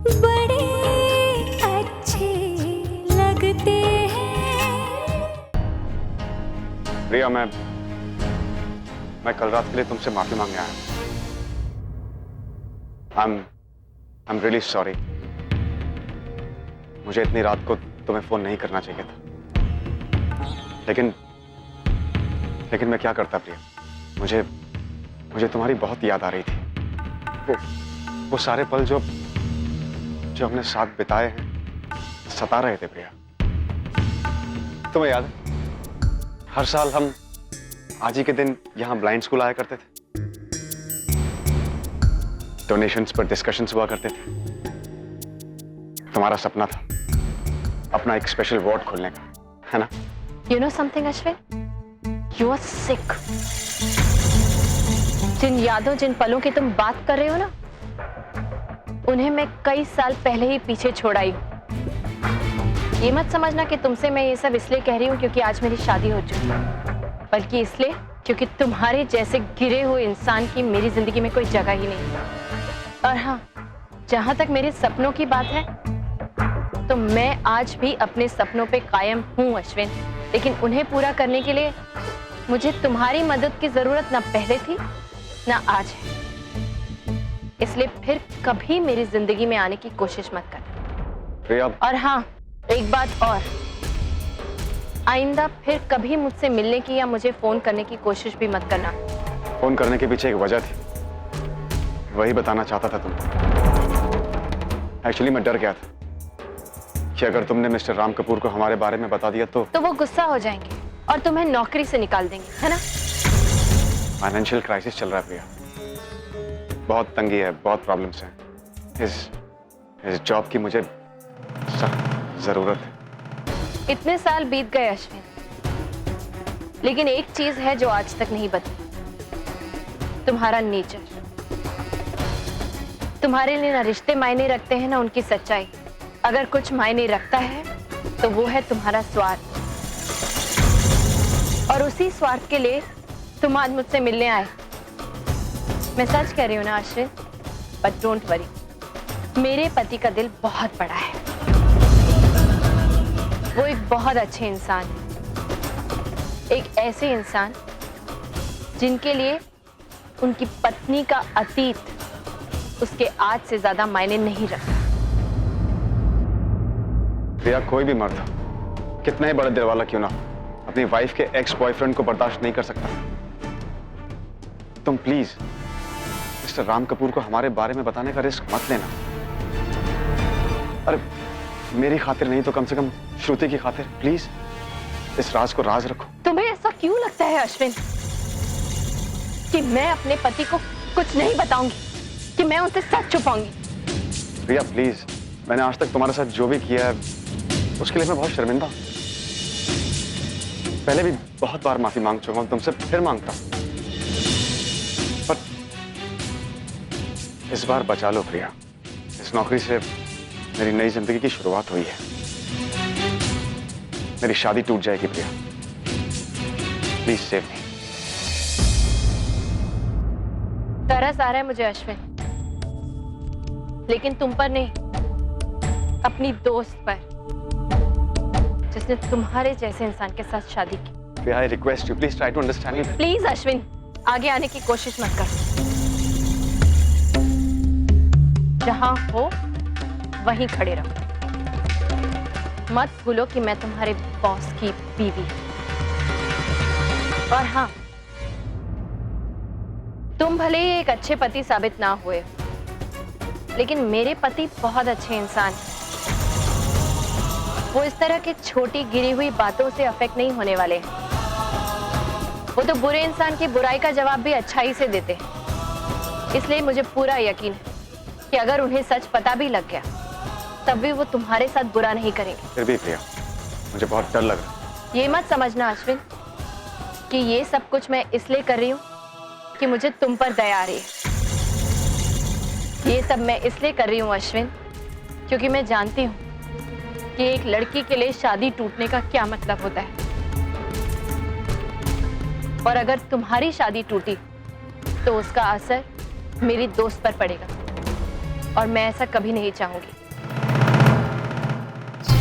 बड़े अच्छे लगते हैं। प्रिया, मैं कल रात के लिए तुमसे माफी मांगने आया हूं। I'm really sorry। मुझे इतनी रात को तुम्हें फोन नहीं करना चाहिए था, लेकिन मैं क्या करता प्रिया। मुझे तुम्हारी बहुत याद आ रही थी। वो सारे पल जो हमने साथ बिताए हैं सता रहे थे प्रिया। तुम्हें याद है, हर साल हम आज ही के दिन यहां ब्लाइंड स्कूल आया करते थे। डोनेशंस पर डिस्कशंस हुआ करते थे। तुम्हारा सपना था अपना एक स्पेशल वार्ड खोलने का, है ना? You know something, Ashwin? You are sick। जिन यादों, जिन पलों की तुम बात कर रहे हो ना, उन्हें मैं कई साल पहले ही पीछे छोड़ आई हूँ। ये मत समझना कि तुमसे मैं ये सब इसलिए कह रही हूँ क्योंकि आज मेरी शादी हो चुकी है, बल्कि इसलिए क्योंकि तुम्हारे जैसे गिरे हुए इंसान की मेरी जिंदगी में कोई जगह ही नहीं। और हाँ, जहां तक मेरे सपनों की बात है, तो मैं आज भी अपने सपनों पे कायम हूँ अश्विन, लेकिन उन्हें पूरा करने के लिए मुझे तुम्हारी मदद की जरूरत ना पहले थी ना आज है। इसलिए फिर कभी मेरी जिंदगी में आने की कोशिश मत करना। और हाँ, एक बात और, आइंदा फिर कभी मुझसे मिलने की या मुझे फोन करने की कोशिश भी मत करना। फोन करने के पीछे एक वजह थी, वही बताना चाहता था तुम। एक्चुअली मैं डर गया था कि अगर तुमने मिस्टर राम कपूर को हमारे बारे में बता दिया तो वो गुस्सा हो जाएंगे और तुम्हें नौकरी से निकाल देंगे, है ना? फाइनेंशियल क्राइसिस चल रहा है प्रिया, बहुत तंगी है, बहुत प्रॉब्लम्स हैं। इस जॉब की मुझे सख्त जरूरत है। इतने साल बीत गए अश्विन, लेकिन एक चीज है जो आज तक नहीं बदली, तुम्हारा नेचर। तुम्हारे लिए ना रिश्ते मायने रखते हैं ना उनकी सच्चाई। अगर कुछ मायने रखता है तो वो है तुम्हारा स्वार्थ, और उसी स्वार्थ के लिए तुम आज मुझसे मिलने आए। मैं सच कह रही हूँ ना अश्विन, बट डोंट वरी, मेरे पति का दिल बहुत बड़ा है। वो एक बहुत अच्छे इंसान है, एक ऐसे इंसान जिनके लिए उनकी पत्नी का अतीत उसके आज से ज्यादा मायने नहीं रखता। प्रिया, कोई भी मर्द कितना ही बड़ा दिल वाला क्यों ना हो, अपनी वाइफ के एक्स बॉयफ्रेंड को बर्दाश्त नहीं कर सकता। तुम प्लीज मिस्टर राम कपूर को हमारे बारे में बताने का रिस्क मत लेना। अरे मेरी खातिर नहीं तो कम से कम श्रुति की खातिर प्लीज इस राज को राज रखो। तुम्हें ऐसा क्यों लगता है अश्विन कि मैं अपने पति को कुछ नहीं बताऊंगी, कि मैं उनसे सच छुपाऊंगी? प्रिया प्लीज, मैंने आज तक तुम्हारे साथ जो भी किया है उसके लिए मैं बहुत शर्मिंदा हूं। पहले भी बहुत बार माफी मांग चुका हूं, तुमसे फिर मांगता हूं, पर इस बार बचा लो प्रिया। इस नौकरी से मेरी नई जिंदगी की शुरुआत हुई है। मेरी शादी टूट जाएगी प्रिया, प्लीज सेव मी। तरस आ रहा है मुझे अश्विन, लेकिन तुम पर नहीं, अपनी दोस्त पर, जिसने तुम्हारे जैसे इंसान के साथ शादी की। प्रिया, I request you, please try to understand me। Please Ashwin, आगे आने की कोशिश मत कर। जहां हो वहीं खड़े रहो। मत भूलो कि मैं तुम्हारे बॉस की बीवी। और हाँ, तुम भले ही एक अच्छे पति साबित ना हुए, लेकिन मेरे पति बहुत अच्छे इंसान हैं। वो इस तरह की छोटी गिरी हुई बातों से अफेक्ट नहीं होने वाले हैं। वो तो बुरे इंसान की बुराई का जवाब भी अच्छाई से देते हैं। इसलिए मुझे पूरा यकीन है कि अगर उन्हें सच पता भी लग गया तब भी वो तुम्हारे साथ बुरा नहीं करेंगे। फिर भी प्रिया, मुझे बहुत डर लग रहा है। ये मत समझना अश्विन कि ये सब कुछ मैं इसलिए कर रही हूँ कि मुझे तुम पर दया आ रही है। ये सब मैं इसलिए कर रही हूँ अश्विन क्योंकि मैं जानती हूँ कि एक लड़की के लिए शादी टूटने का क्या मतलब होता है। और अगर तुम्हारी शादी टूटी तो उसका असर मेरी दोस्त पर पड़ेगा। और मैं ऐसा कभी नहीं चाहूंगी।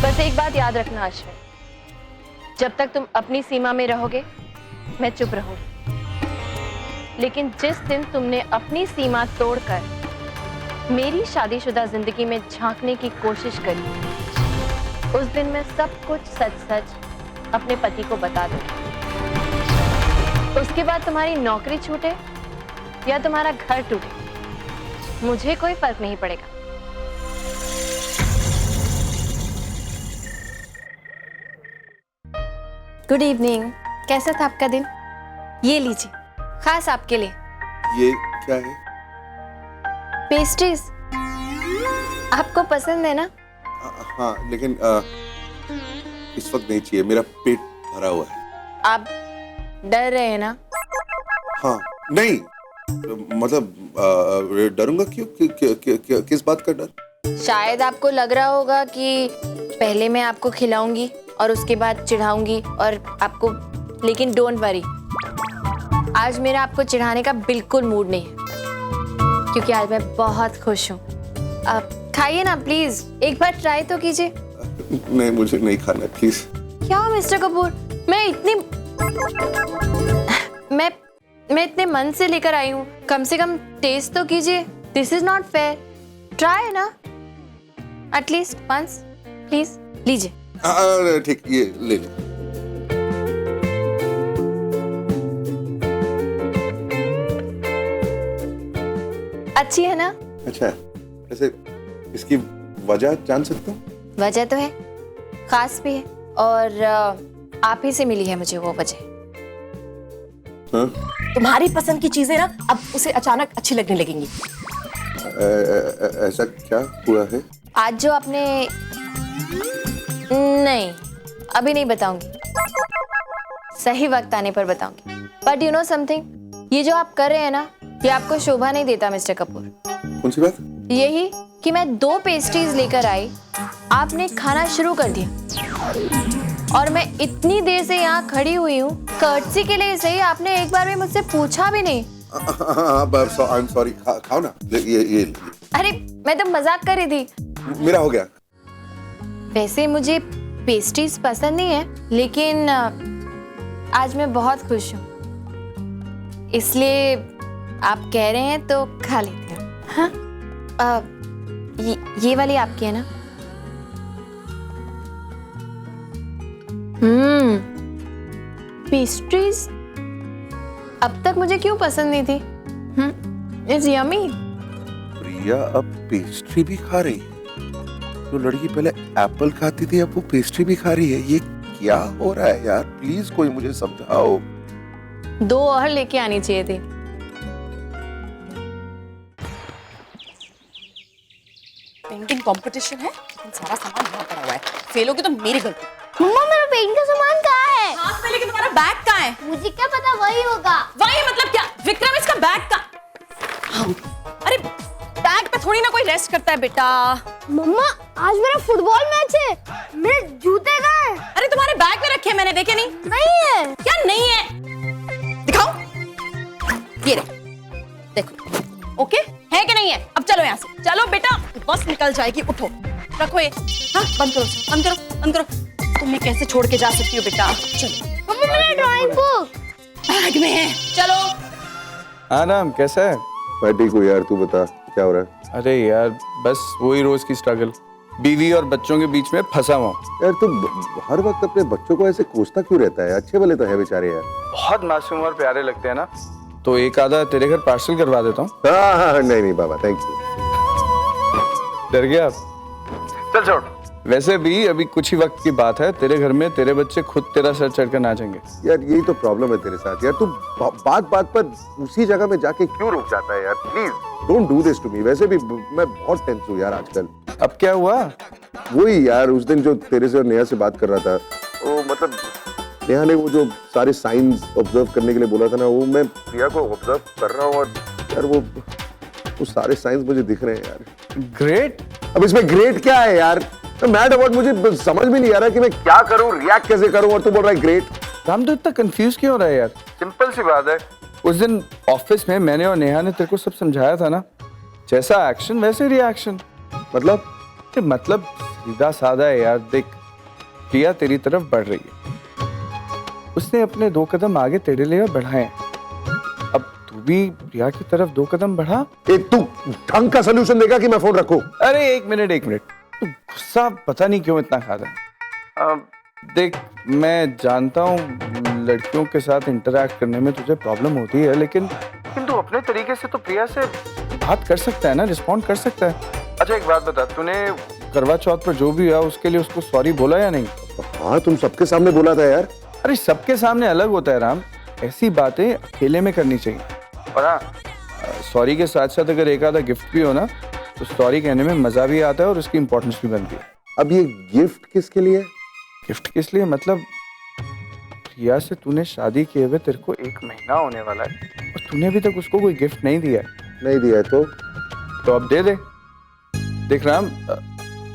बस एक बात याद रखना अश्विन, जब तक तुम अपनी सीमा में रहोगे मैं चुप रहूंगी, लेकिन जिस दिन तुमने अपनी सीमा तोड़कर मेरी शादीशुदा जिंदगी में झांकने की कोशिश करी, उस दिन मैं सब कुछ सच सच अपने पति को बता दूंगी। उसके बाद तुम्हारी नौकरी छूटे या तुम्हारा घर टूटे, मुझे कोई फर्क नहीं पड़ेगा। गुड इवनिंग, कैसा था आपका दिन? ये लीजिए, खास आपके लिए। ये क्या है? पेस्ट्रीज आपको पसंद है ना? हाँ, लेकिन इस वक्त नहीं चाहिए, मेरा पेट भरा हुआ है। आप डर रहे हैं ना? हाँ, नहीं मतलब डरूंगा क्यों? किस बात का डर? शायद आपको लग रहा होगा कि पहले मैं आपको खिलाऊंगी और उसके बाद चिढ़ाऊंगी और आपको, लेकिन डोंट वरी, आज मेरा आपको चिढ़ाने का बिल्कुल मूड नहीं है, क्योंकि आज मैं बहुत खुश हूँ। आप खाइए ना प्लीज, एक बार ट्राई तो कीजिए। नहीं, मुझे नहीं खाना, प्लीज। क्या मिस्टर कपूर, मैं इतने मन से लेकर आई हूँ, कम से कम टेस्ट तो कीजिए। This is not fair, try ना एटलीस्ट वंस, प्लीज लीजिए। ठीक, ये ले लो। अच्छी है ना? अच्छा, वैसे इसकी वजह जान सकता हूँ? वजह तो है, खास भी है, और आप ही से मिली है मुझे वो वजह। हाँ? तुम्हारी पसंद की चीजें ना अब उसे अचानक अच्छी लगने लगेंगी। ऐसा क्या हुआ है? आज जो आपने, नहीं अभी नहीं बताऊंगी, सही वक्त आने पर बताऊंगी। बट यू नो समथिंग, ये जो आप कर रहे हैं ना, ये आपको शोभा नहीं देता मिस्टर कपूर। कौन सी बात? यही कि मैं 2 पेस्ट्रीज लेकर आई, आपने खाना शुरू कर दिया, और मैं इतनी देर से यहाँ खड़ी हुई हूँ, कर्टसी के लिए सही, आपने एक बार भी मुझसे पूछा भी नहीं। आई एम सॉरी, खाओ ना, ये। अरे मैं तो मजाक कर रही थी। मेरा हो गया। वैसे मुझे पेस्ट्रीज पसंद नहीं है, लेकिन आज मैं बहुत खुश हूँ, इसलिए आप कह रहे हैं तो खा लेते हैं। हाँ? ये वाली आपकी है ना? पेस्ट्रीज अब तक मुझे क्यों पसंद नहीं थी? It's yummy. प्रिया अब पेस्ट्री भी खा रही है। जो लड़की पहले एप्पल खाती थी, अब वो पेस्ट्री भी खा रही है। ये क्या हो रहा है यार? प्लीज कोई मुझे समझाओ। 2 और लेके आनी चाहिए थी। पेंटिंग कंपटीशन है, लेकिन सारा सामान यहाँ पड़ा हुआ है। फेल होगी तो मेरी गलती। मम्मा मेरा पेंट का सामान कहाँ है? हाथ में लेके तुम्हारा बैग कहाँ है? मुझे क्या पता, वही होगा। वही मतलब क्या? विक्रम, इसका बैग का। अरे बैग पे थोड़ी ना कोई रेस्ट करता है बेटा। मम्मा आज मेरा फुटबॉल मैच है, मेरे जूते कहाँ हैं? अरे तुम्हारे बैग में रखे, मैंने देखे नहीं। नहीं है। क्या नहीं है? दिखाओ, ये रहे, देखो। ओके है कि नहीं है? अब चलो यहाँ से, चलो बेटा, बस निकल जाएगी। उठो, रखो ये। हाँ, बंद करो, बंद करो, बंद करो। तुम्हें कैसे छोड़ के जा सकती हो बेटा? चलो। मम्मा मेरा ड्राइंग बुक बैग में है, चलो। आनम कैसा है? मैं ठीक हूँ यार, तू बता क्या हो रहा है? अरे यार बस वही रोज की स्ट्रगल, बीवी और बच्चों के बीच में फंसा हुआ। यार तू हर वक्त अपने बच्चों को ऐसे कोसता क्यों रहता है? अच्छे वाले तो है बेचारे यार। बहुत मासूम और प्यारे लगते हैं ना, तो एक आधा तेरे घर पार्सल करवा देता हूँ। हाँ, नहीं बाबा, थैंक यू। डर गया आप? चल छोड़। वैसे भी अभी कुछ ही वक्त की बात है, तेरे घर में तेरे बच्चे खुद तेरा सर चढ़कर नाचेंगे। यार यही तो प्रॉब्लम है तेरे साथ यार, तू बात पर उसी जगह में जाके क्यों रुक जाता है यार? Please don't do this to me. वैसे भी मैं बहुत टेंस हूँ यार आजकल। अब क्या हुआ? वही यार, उस दिन जो तेरे से और नेहा से बात कर रहा था, वो मतलब नेहा ने वो जो सारे साइंस ऑब्जर्व करने के लिए बोला था ना, वो मैं प्रिया को ऑब्जर्व कर रहा हूँ, और यार वो सारे साइंस मुझे दिख रहे हैं यार। ग्रेट। अब इसमें ग्रेट क्या है यार? मैड अबाउट, मुझे समझ में नहीं आ रहा कि मैं क्या करूं, रिएक्ट कैसे करूं, और तू बोल रहा है ग्रेट। राम तो इतना कंफ्यूज क्यों हो रहा है यार? सिंपल सी बात है, उस दिन ऑफिस में मैंने और नेहा ने तेरे को सब समझाया था ना। जैसा एक्शन वैसे रिएक्शन। मतलब मतलब सीधा साधा है यार। देख, प्रिया तेरी तरफ बढ़ रही है, उसने अपने 2 कदम आगे तेरे लिए बढ़ाए। अब तू भी प्रिया की तरफ 2 कदम बढ़ा। तू ढंग का सोल्यूशन देगा कि मैं फोन रखूं? अरे एक मिनट, तू गुस्सा पता नहीं क्यों इतना खाता है। अब देख, मैं जानता हूँ लड़कियों के साथ इंटरेक्ट करने में तुझे प्रॉब्लम होती है, लेकिन तू अपने तरीके से तो प्रिया से बात कर सकता है ना, रिस्पॉन्ड कर सकता है। अच्छा एक बात बता, तूने करवा चौथ पर जो भी हुआ उसके लिए उसको सॉरी बोला या नहीं? हाँ, तुम सबके सामने बोला था यार। अरे सबके सामने अलग होता है राम, ऐसी बातें अकेले में करनी चाहिए। और हाँ, सॉरी के साथ साथ अगर एक आधा गिफ्ट भी हो ना, तो सॉरी कहने में मजा भी आता है और उसकी इंपॉर्टेंस भी बनती है। अब ये गिफ्ट किसके लिए? गिफ्ट किस लिए? मतलब प्रिया से तूने शादी किए हुए तेरे को 1 महीना होने वाला है और तूने अभी तक उसको कोई गिफ्ट नहीं दिया है। नहीं दिया है तो अब दे दे। देख राम,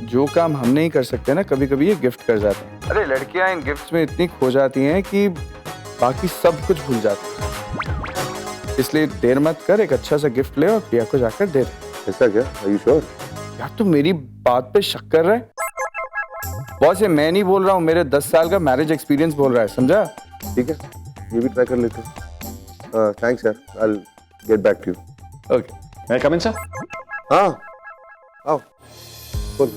जो काम हम नहीं कर सकते ना, कभी कभी ये गिफ्ट कर जाते हैं। अरे लड़कियां इन गिफ्ट्स में इतनी खो जाती हैं कि बाकी सब कुछ भूल जाती हैं। इसलिए देर मत कर, एक अच्छा सा गिफ्ट ले और प्रिया को जाकर दे दे। ऐसा क्या? Are you sure? यार तू मेरी बात पे शक कर रहा है? बॉस, ये मैं नहीं बोल रहा हूँ, मेरे 10 साल का मैरिज एक्सपीरियंस बोल रहा है, समझा? ठीक है, ये भी ट्राई कर लेते हैं। थैंक्स यार, I'll get back to you. Okay. मैं कम इन सर? हाँ, आओ बोल।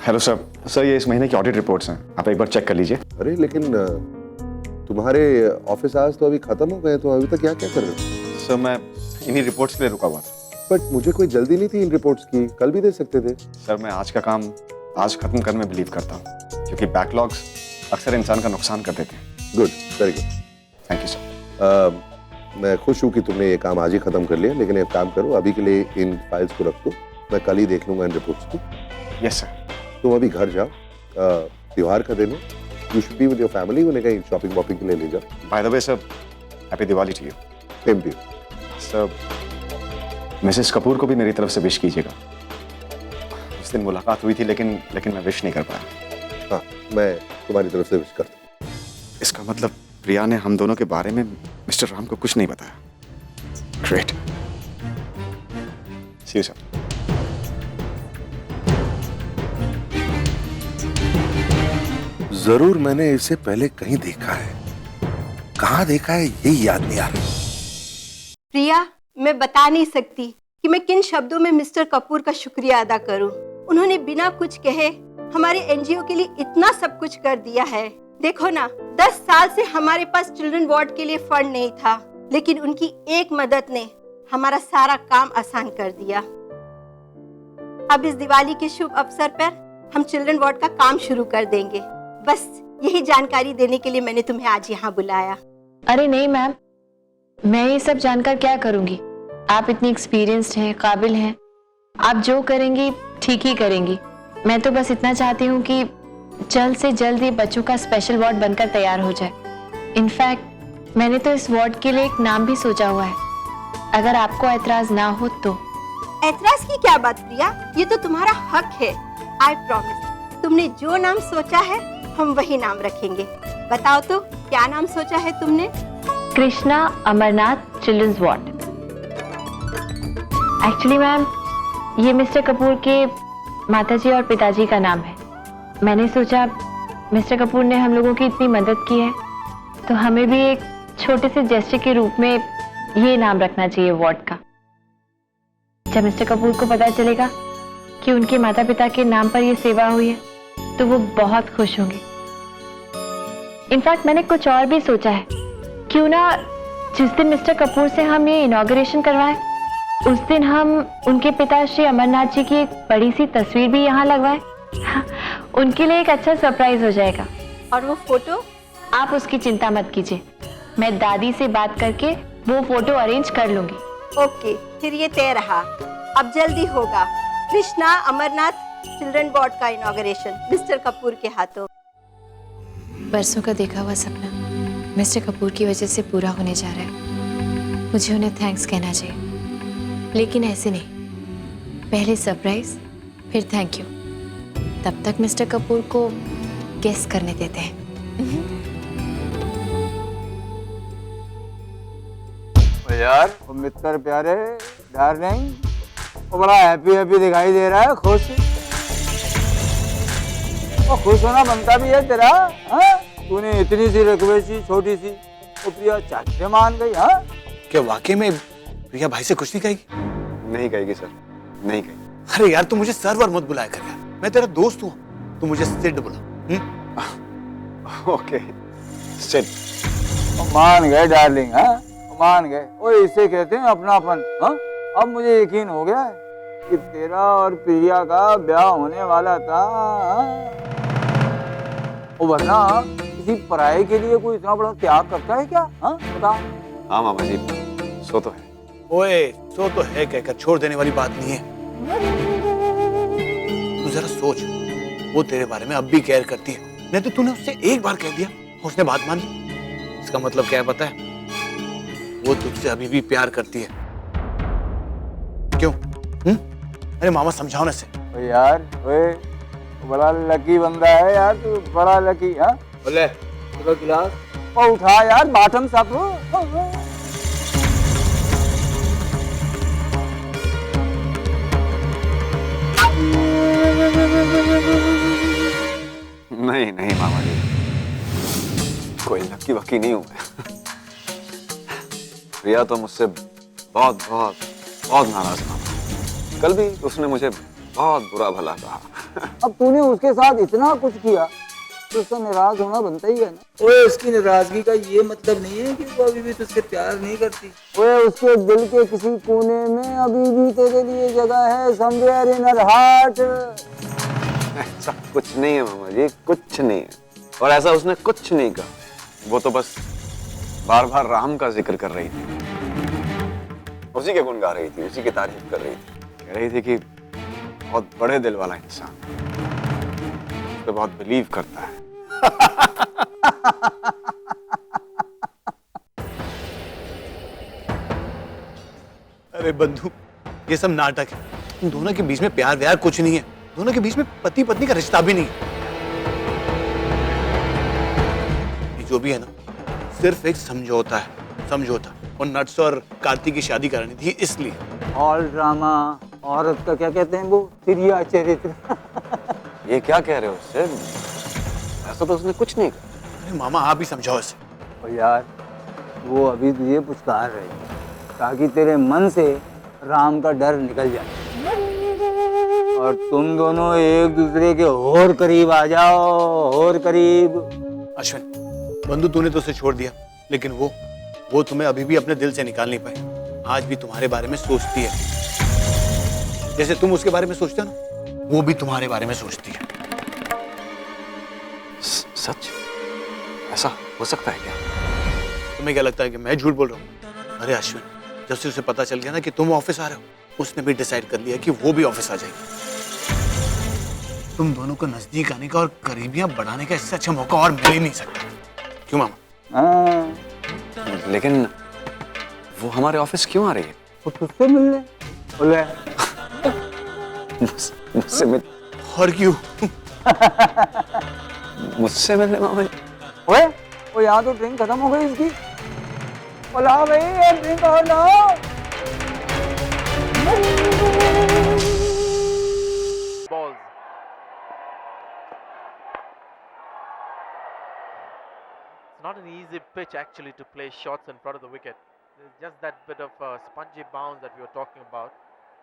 Hello sir. सर ये इस महीने की ऑडिट रिपोर्ट्स हैं, आप एक बार चेक कर लीजिए। अरे लेकिन तुम्हारे ऑफिस आवर्स तो अभी खत्म हो गए, तो अभी तक क्या क्या कर रहे हो? सर मैं इन्हीं रिपोर्ट्स के लिए रुका हुआ था। बट मुझे कोई जल्दी नहीं थी इन रिपोर्ट्स की, कल भी दे सकते थे। सर मैं आज का काम आज खत्म करने में बिलीव करता हूँ, क्योंकि बैकलॉग्स अक्सर इंसान का नुकसान कर देते हैं। Good, very good. Thank you sir. मैं खुश हूँ कि तुमने ये काम आज ही खत्म कर लिया, लेकिन एक काम करो, अभी के लिए इन फाइल्स को रख दो, मैं कल ही देख लूंगा इन रिपोर्ट्स को। Yes sir. तुम अभी घर जाओ, त्योहार का दिन है, you should be with your family, उन्हें कहीं शॉपिंग वॉपिंग के लिए ले जाओ। By the way sir, happy Diwali to you. Same to you. Sir Mrs Kapoor को भी मेरी तरफ से विश कीजिएगा। उस दिन मुलाकात हुई थी, लेकिन मैं विश नहीं कर पाया। हाँ, मैं तुम्हारी तरफ से विश करता हूँ। इसका मतलब प्रिया ने हम दोनों के बारे में मिस्टर राम को कुछ नहीं बताया। ग्रेट। See you sir. जरूर मैंने इसे पहले कहीं देखा है, कहाँ देखा है यही याद नहीं आ रहा। प्रिया, मैं बता नहीं सकती कि मैं किन शब्दों में मिस्टर कपूर का शुक्रिया अदा करूं। उन्होंने बिना कुछ कहे हमारे एनजीओ के लिए इतना सब कुछ कर दिया है। देखो ना, 10 साल से हमारे पास चिल्ड्रन वार्ड के लिए फंड नहीं था, लेकिन उनकी एक मदद ने हमारा सारा काम आसान कर दिया। अब इस दिवाली के शुभ अवसर पर हम चिल्ड्रन वार्ड का काम शुरू कर देंगे। बस यही जानकारी देने के लिए मैंने तुम्हें आज यहाँ बुलाया। अरे नहीं मैम, मैं ये सब जानकर क्या करूंगी? आप इतनी एक्सपीरियंस्ड हैं, काबिल हैं, आप जो करेंगी ठीक ही करेंगी। मैं तो बस इतना चाहती हूँ कि जल्द से जल्द ये बच्चों का स्पेशल वार्ड बनकर तैयार हो जाए। इनफैक्ट मैंने तो इस वार्ड के लिए एक नाम भी सोचा हुआ है, अगर आपको ऐतराज ना हो तो। ऐतराज की क्या बात प्रिया, ये तो तुम्हारा हक है। आई प्रॉमिस, तुमने जो नाम सोचा है हम वही नाम रखेंगे। बताओ तो क्या नाम सोचा है तुमने? Krishna Amarnath children's ward. Actually ma'am, ये मिस्टर कपूर के माताजी और पिताजी का नाम है। मैंने सोचा मिस्टर कपूर ने हम लोगों की इतनी मदद की है, तो हमें भी एक छोटे से जेस्चर के रूप में ये नाम रखना चाहिए वार्ड का। जब मिस्टर कपूर को पता चलेगा कि उनके माता पिता के नाम पर यह सेवा हुई है, तो वो बहुत खुश होंगे। इनफैक्ट मैंने कुछ और भी सोचा है। क्यों ना जिस दिन मिस्टर कपूर से हम ये इनॉग्रेशन करवाएं, उस दिन हम उनके पिता श्री अमरनाथ जी की एक बड़ी सी तस्वीर भी यहाँ लगवाएं। उनके लिए एक अच्छा सरप्राइज हो जाएगा। और वो फोटो? आप उसकी चिंता मत कीजिए, मैं दादी से बात करके वो फोटो अरेंज कर लूंगी। ओके, फिर ये तय रहा। अब जल्दी होगा कृष्णा अमरनाथ चिल्ड्रन वार्ड का इनॉग्रेशन मिस्टर कपूर के हाथों। बरसों का देखा हुआ सपना मिस्टर कपूर की वजह से पूरा होने जा रहा है। मुझे उन्हें थैंक्स कहना चाहिए, लेकिन ऐसे नहीं, पहले सरप्राइज फिर थैंक यू। तब तक मिस्टर कपूर को गेस करने देते हैं। यार मित्र प्यारे डार्लिंग, वो बड़ा हैप्पी हैप्पी दिखाई दे रहा है, खुश। वो खुश होना बनता भी है तेरा। हाँ, तूने इतनी सी रकबे सी छोटी सी वो प्रिया चाचे मान गई। हाँ, क्या वाकई में प्रिया भाई से कुछ नहीं कहेगी? नहीं कहेगी सर, नहीं कहेगी। अरे यार तू मुझे सर वर मत बुलाया कर यार, मैं तेरा दोस्त हूँ, तू मुझे सिड बुला। ओके सिड। वो मान गए डार्लिंग। हाँ, मान गए। वो इसे कहते हैं अपनापन। हाँ, अब मुझे यकीन हो गया है कि तेरा और प्रिया का ब्याह होने वाला था। हाँ? वो वरना किसी पराये के लिए कोई इतना बड़ा त्याग करता है क्या? हाँ, बता। हाँ मामा जी, सो तो है। ओए सो तो है कहकर छोड़ देने वाली बात नहीं है। तू जरा सोच, वो तेरे बारे में अब भी केयर करती है, नहीं तो तूने उससे एक बार कह दिया उसने बात मान ली। इसका मतलब क्या है पता है? वो तुझसे अभी भी प्यार करती है। क्यों? अरे मामा समझाओ ना इसे। ओए यार, ओए बड़ा लकी बंदा है यार तू, बड़ा लकी। हाँ, बोले तो गिलास और उठा यार, बॉटम अप। नहीं नहीं मामा जी, कोई लकी वकी नहीं हूं मैं। प्रिया तो मुझसे बहुत बहुत बहुत नाराज था। कल भी उसने मुझे बहुत बुरा भला कहा। अब तूने उसके साथ इतना कुछ किया तो उसका नाराज होना बनता ही है ना। ओए, उसकी नाराजगी का ये मतलब नहीं है कि वो अभी भी तुझसे प्यार नहीं करती। ओए, उसके दिल के किसी कोने में अभी भी तेरे लिए जगह है, समवेयर इन हर हार्ट। ऐसा कुछ नहीं है मामा जी, कुछ नहीं है। और ऐसा उसने कुछ नहीं कहा, वो तो बस बार बार राम का जिक्र कर रही थी, उसी के गुण गा रही थी, उसी की तारीफ कर रही थी। कह रही थी कि बहुत बड़े दिल वाला इंसान, उस पे बहुत बिलीव करता है। अरे बंधु, ये सब नाटक है। इन दोनों के बीच में प्यार व्यार कुछ नहीं है, दोनों के बीच में पति पत्नी का रिश्ता भी नहीं है। ये जो भी है ना, सिर्फ एक समझौता है, समझौता। और नट्स और कार्तिक की शादी करानी थी इसलिए। ऑल ड्रामा, औरत का क्या कहते हैं वो, तिरिया चरित्र। ये क्या कह रहे हो उससे? ऐसा तो उसने कुछ नहीं कहा। अरे मामा आप ही समझाओ इसे। और यार वो अभी तुझे पुचकार रही है ताकि तेरे मन से राम का डर निकल जाए और तुम दोनों एक दूसरे के और करीब आ जाओ, और करीब। अश्विन, बंधु तूने तो उसे छोड़ दिया, लेकिन वो तुम्हें अभी भी अपने दिल से निकाल नहीं पाई। आज भी तुम्हारे बारे में सोचती है, जैसे तुम उसके बारे में सोचते हो ना, वो भी तुम्हारे बारे में सोचती है। सच? ऐसा हो सकता है क्या? तुम्हें क्या लगता है कि मैं झूठ बोल रहा हूँ? अरे अश्विन, जब से उसे पता चल गया ना कि तुम ऑफिस आ रहे हो, उसने भी डिसाइड कर लिया कि वो भी ऑफिस आ जाएगी। तुम दोनों को नजदीक आने का और करीबियां बढ़ाने का इससे अच्छा मौका और मिल ही नहीं सकता। क्यों मामा? लेकिन वो हमारे ऑफिस क्यों आ रही है? वो तुझसे मिलने बोले। मुझसे मिल? और क्यों? मुझसे मिलने मामा जी? ओए, वो यहाँ तो ड्रिंक खत्म हो गई इसकी। बोला भाई एक ड्रिंक और लाओ। Balls. It's not an easy pitch actually to play shots in front of the wicket. There's just that bit of spongy bounce that we were talking about.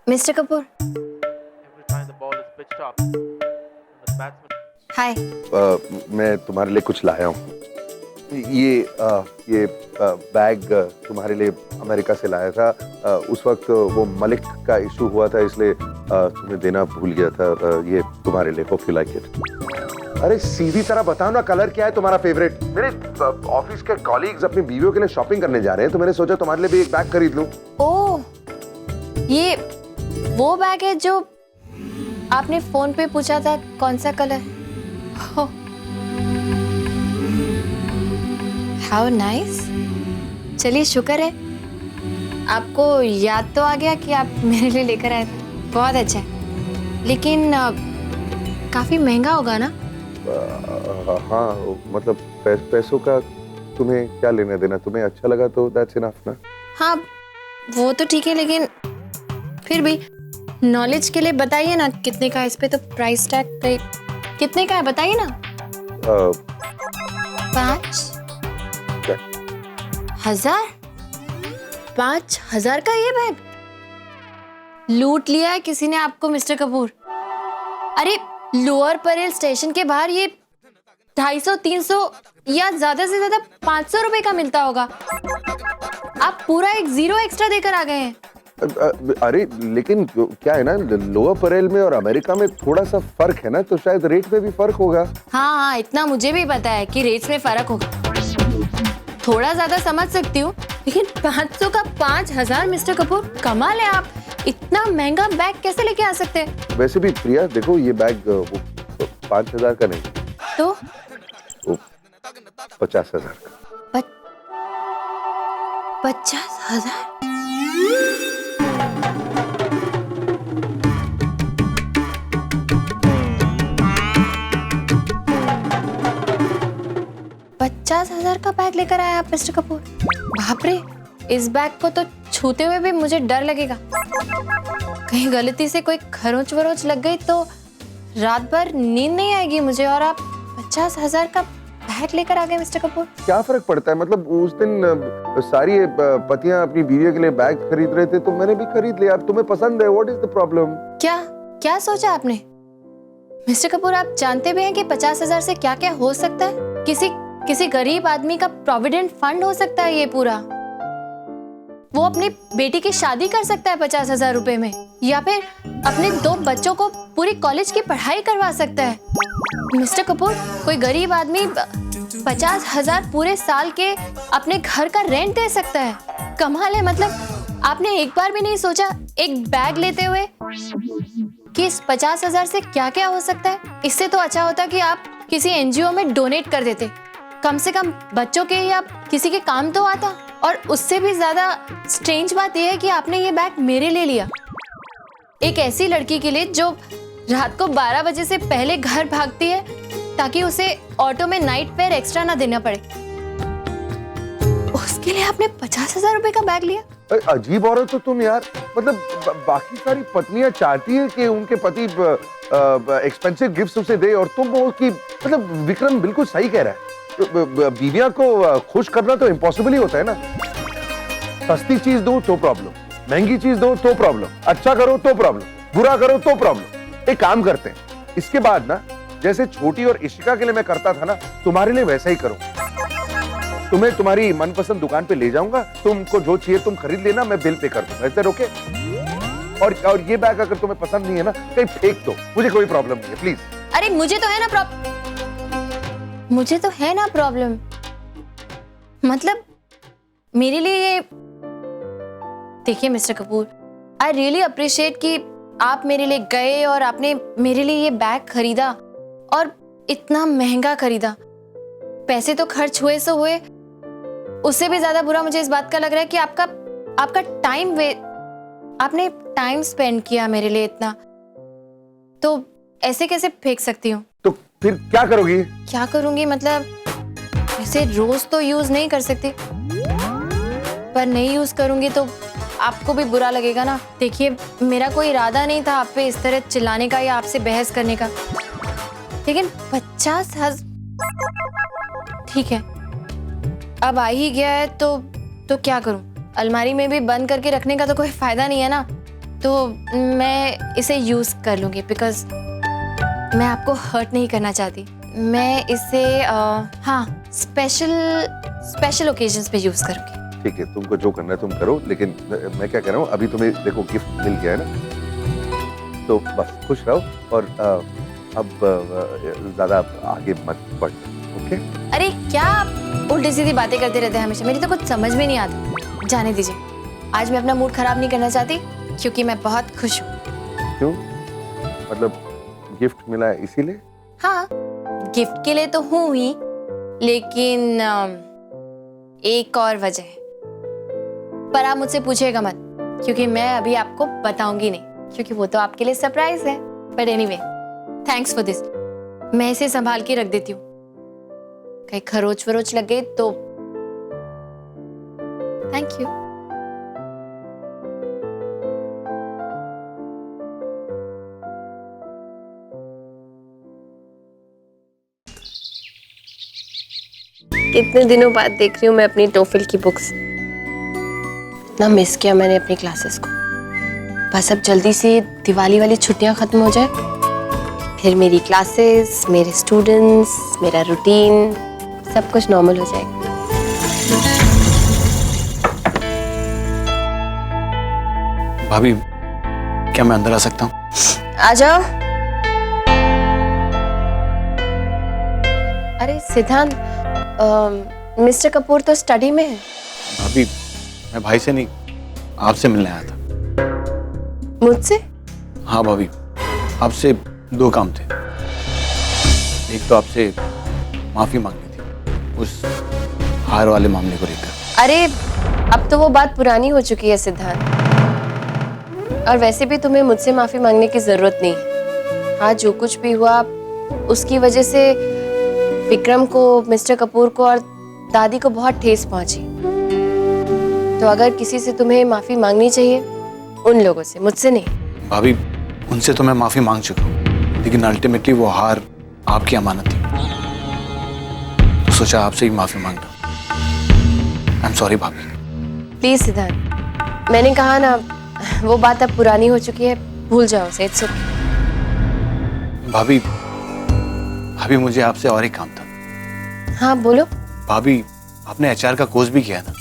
Mister Kapoor, Every time the ball is pitched up, and the batsman. हाय। मैं तुम्हारे लिए कुछ लाया हूँ। ये bag तुम्हारे लिए America से लाया था। उस वक्त वो मलिक का इशू हुआ था, इसलिए तुम्हें देना भूल गया था। ये तुम्हारे लिए, होप यू लाइक इट। अरे सीधी तरह बताओ ना, कलर क्या है तुम्हारा फेवरेट? मेरे ऑफिस के कॉलीग्स अपनी बीवियों के लिए शॉपिंग करने जा रहे हैं, तो मैंने सोचा तुम्हारे लिए भी एक बैग खरीद लूं। ओह, ये वो बैग है जो आपने फोन पे पूछा था कौन सा कलर? How nice. चलिए शुक्र है आपको याद तो आ गया कि आप मेरे लिए लेकर आए थे। बहुत अच्छा है, लेकिन काफी महंगा होगा ना? हाँ, मतलब पैसों का तुम्हें क्या लेना देना? तुम्हें अच्छा लगा तो दैट्स इनफ ना। हाँ वो तो ठीक है, लेकिन फिर भी नॉलेज के लिए बताइए ना कितने का है, इस पे तो प्राइस टैग पे कितने का है बताइए ना। 5,000? 5,000 का ये बैग? लूट लिया है किसी ने आपको मिस्टर कपूर। अरे लोअर परेल स्टेशन के बाहर ये 250-300 या ज्यादा से ज्यादा 500 रुपए का मिलता होगा। आप पूरा एक 0 एक्स्ट्रा देकर आ गए हैं। अरे लेकिन क्या है ना, लोअर परेल में और अमेरिका में थोड़ा सा फर्क है ना, तो शायद रेट में भी फर्क होगा। हाँ, इतना मुझे भी पता है कि रेट्स में फर्क होगा। थोड़ा ज्यादा समझ सकती हूँ, लेकिन 500 का 5,000 मिस्टर कपूर, कमाल है आप। इतना महंगा बैग कैसे लेके आ सकते हैं? वैसे भी प्रिया देखो, ये बैग वो 5,000 का नहीं तो वो 50,000 का। 50,000? $50,000 का बैग लेकर आए आप मिस्टर कपूर। बाप रे, इस बैग को तो छूते हुए भी मुझे डर लगेगा। कहीं गलती से कोई खरोंच वरोच लग गई तो रात भर नींद नहीं आएगी मुझे। और आप 50,000 का बैग लेकर आ गए मिस्टर कपूर। क्या फर्क पड़ता है, मतलब उस दिन सारी पतियां अपनी बीवियों के लिए बैग खरीद रहे थे तो मैंने भी खरीद लिया। अब तुम्हें पसंद है, व्हाट इज द प्रॉब्लम? क्या सोचा आपने मिस्टर कपूर? आप जानते भी हैं कि 50,000 से क्या क्या हो सकता है। किसी गरीब आदमी का प्रोविडेंट फंड हो सकता है ये पूरा। वो अपनी बेटी की शादी कर सकता है 50,000 रुपए में, या फिर अपने 2 बच्चों को पूरी कॉलेज की पढ़ाई करवा सकता है। मिस्टर कपूर, कोई गरीब आदमी 50,000 पूरे साल के अपने घर का रेंट दे सकता है। कमाल है। मतलब आपने एक बार भी नहीं सोचा एक बैग लेते हुए कि इस 50,000 से क्या क्या हो सकता है? इससे तो अच्छा होता कि आप किसी एनजीओ में डोनेट कर देते, कम से कम बच्चों के या किसी के काम तो आता। और उससे भी ज्यादा स्ट्रेंज बात यह है कि आपने ये बैग मेरे लिए लिया, एक ऐसी लड़की के लिए जो रात को 12 बजे से पहले घर भागती है ताकि उसे ऑटो में नाइट फेयर एक्स्ट्रा ना देना पड़े। उसके लिए आपने 50,000 रुपए का बैग लिया? अजीब औरत हो तुम यार। मतलब बाकी सारी पत्नियां चाहती है कि उनके पति एक्सपेंसिव गिफ्ट्स उसे दे, और तुम वो कि मतलब विक्रम बिल्कुल सही कह रहा है। बीवियां को खुश करना तो इम्पॉसिबल ही होता है ना। सस्ती चीज दो तो प्रॉब्लम, महंगी चीज दो तो प्रॉब्लम, अच्छा करो तो प्रॉब्लम, बुरा करो तो प्रॉब्लम। एक काम करते हैं, इसके बाद ना जैसे छोटी और इशिका के लिए मैं करता था ना, तुम्हारे लिए वैसा ही करो। तुम्हें तुम्हारी मनपसंद दुकान पे ले जाऊंगा, तुमको जो चाहिए तुम खरीद लेना, मैं बिल पे कर दूंगा। Is that okay? और ये बैग अगर तुम्हें पसंद नहीं है ना, कहीं फेंक दो, मुझे कोई प्रॉब्लम नहीं है, प्लीज। अरे मुझे तो है ना प्रॉब्लम। मतलब मेरे लिए ये देखिए mister Kapoor, I really appreciate कि आप मेरे लिए गए और आपने मेरे लिए ये बैग खरीदा, और इतना महंगा खरीदा। पैसे तो खर्च हुए सो हुए, उससे भी ज्यादा बुरा मुझे इस बात का लग रहा है कि आपका टाइम आपने टाइम स्पेंड किया मेरे लिए इतना, तो ऐसे कैसे फेंक सकती हूँ? तो फिर क्या करोगी? क्या करूंगी मतलब, इसे रोज तो यूज नहीं कर सकती, पर नहीं यूज करूंगी तो आपको भी बुरा लगेगा ना। देखिए, मेरा कोई इरादा नहीं था आप पे इस तरह चिल्लाने का या आपसे बहस करने का, लेकिन 50,000 ठीक है, अब आ ही गया है तो क्या करूं? अलमारी में भी बंद करके रखने का तो कोई फायदा नहीं है ना, तो मैं इसे यूज कर लूंगी, बिकॉज मैं आपको हर्ट नहीं करना चाहती। मैं इसे हाँ, स्पेशल ओकेजन्स पे यूज करूंगी। ठीक है, तुमको जो करना है तुम करो, लेकिन मैं क्या कह रहा हूँ, अभी तुम्हें देखो गिफ्ट मिल गया है ना, तो बस खुश रहो और अब ज्यादा आगे मत बढ़, ओके? अरे क्या आप उल्टी सीधी बातें करते रहते हैं हमेशा, मेरी तो कुछ समझ में नहीं आती। जाने दीजिए, आज मैं अपना मूड खराब नहीं करना चाहती क्योंकि मैं बहुत खुश हूँ। क्यों? मतलब गिफ्ट मिला है इसीलिए? हाँ, गिफ्ट के लिए तो हूँ ही, लेकिन एक और वजह है, पर आप मुझसे पूछिएगा मत क्योंकि मैं अभी आपको बताऊंगी नहीं, क्योंकि वो तो आपके लिए सरप्राइज है। But anyway, thanks for this. मैं इसे संभाल के रख देती हूँ, कहीं खरोच वरोच लग गई तो। Thank you. इतने दिनों बाद देख रही हूँ मैं अपनी टोफिल की बुक्स। ना मिस किया मैंने अपनी क्लासेस को। बस अब जल्दी से दिवाली वाली छुट्टियां खत्म हो जाए, फिर मेरी क्लासेस, मेरे स्टूडेंट्स, मेरा रूटीन, सब कुछ नॉर्मल हो जाएगा। भाभी, क्या मैं अंदर आ सकता हूँ? आ जाओ। अरे सिद्धांत, मिस्टर कपूर तो स्टडी में है। भाभी, मैं भाई से नहीं, आपसे मिलने आया था। मुझसे? हाँ भाभी, आपसे 2 काम थे। एक तो आपसे माफी मांगनी थी उस हार वाले मामले को लेकर। अरे अब तो वो बात पुरानी हो चुकी है सिद्धांत, और वैसे भी तुम्हें मुझसे माफी मांगने की जरूरत नहीं है। हाँ, जो कुछ भी हुआ उसकी वजह से विक्रम को, मिस्टर कपूर को और दादी को बहुत ठेस पहुंची। तो अगर किसी से तुम्हें माफी मांगनी चाहिए, उन लोगों से, मुझसे नहीं। भाभी, उनसे तो मैं माफी मांग चुका हूँ, लेकिन अल्टीमेटली वो हार आपकी अमानत थी, तो सोचा आपसे ही माफी मांगना। आई एम सॉरी भाभी। प्लीज सिद्धांत, मैंने कहा ना, वो बात अब पुरानी हो चुकी है, भूल जाओ उसे। It's okay. भाभी, मुझे आपसे और एक काम था। हाँ बोलो। भाभी, आपने एचआर का कोर्स भी किया है ना?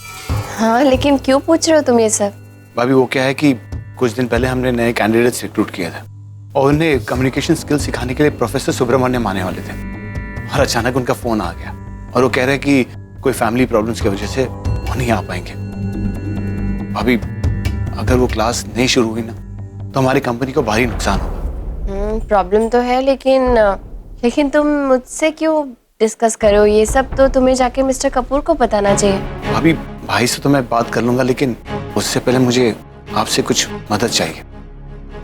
हाँ, लेकिन क्यों पूछ रहे हो तुम ये सब? भाभी, वो क्या है कि कुछ दिन पहले हमने नए कैंडिडेट्स रिक्रूट किया था और उन्हें कम्युनिकेशन स्किल सिखाने के लिए प्रोफेसर सुब्रमण्यम आने वाले थे, और अचानक उनका फोन आ गया और वो कह रहे कि कोई फैमिली प्रॉब्लम्स की वजह से वो नहीं आ पाएंगे। भाभी, अगर वो क्लास नहीं शुरू हुई ना, तो हमारी कंपनी को भारी नुकसान होगा। प्रॉब्लम तो है, लेकिन तुम मुझसे क्यों डिस्कस करो ये सब? तो तुम्हें जाके मिस्टर कपूर को बताना चाहिए। भाभी, भाई से तो मैं बात कर लूंगा, लेकिन उससे पहले मुझे आपसे कुछ मदद चाहिए।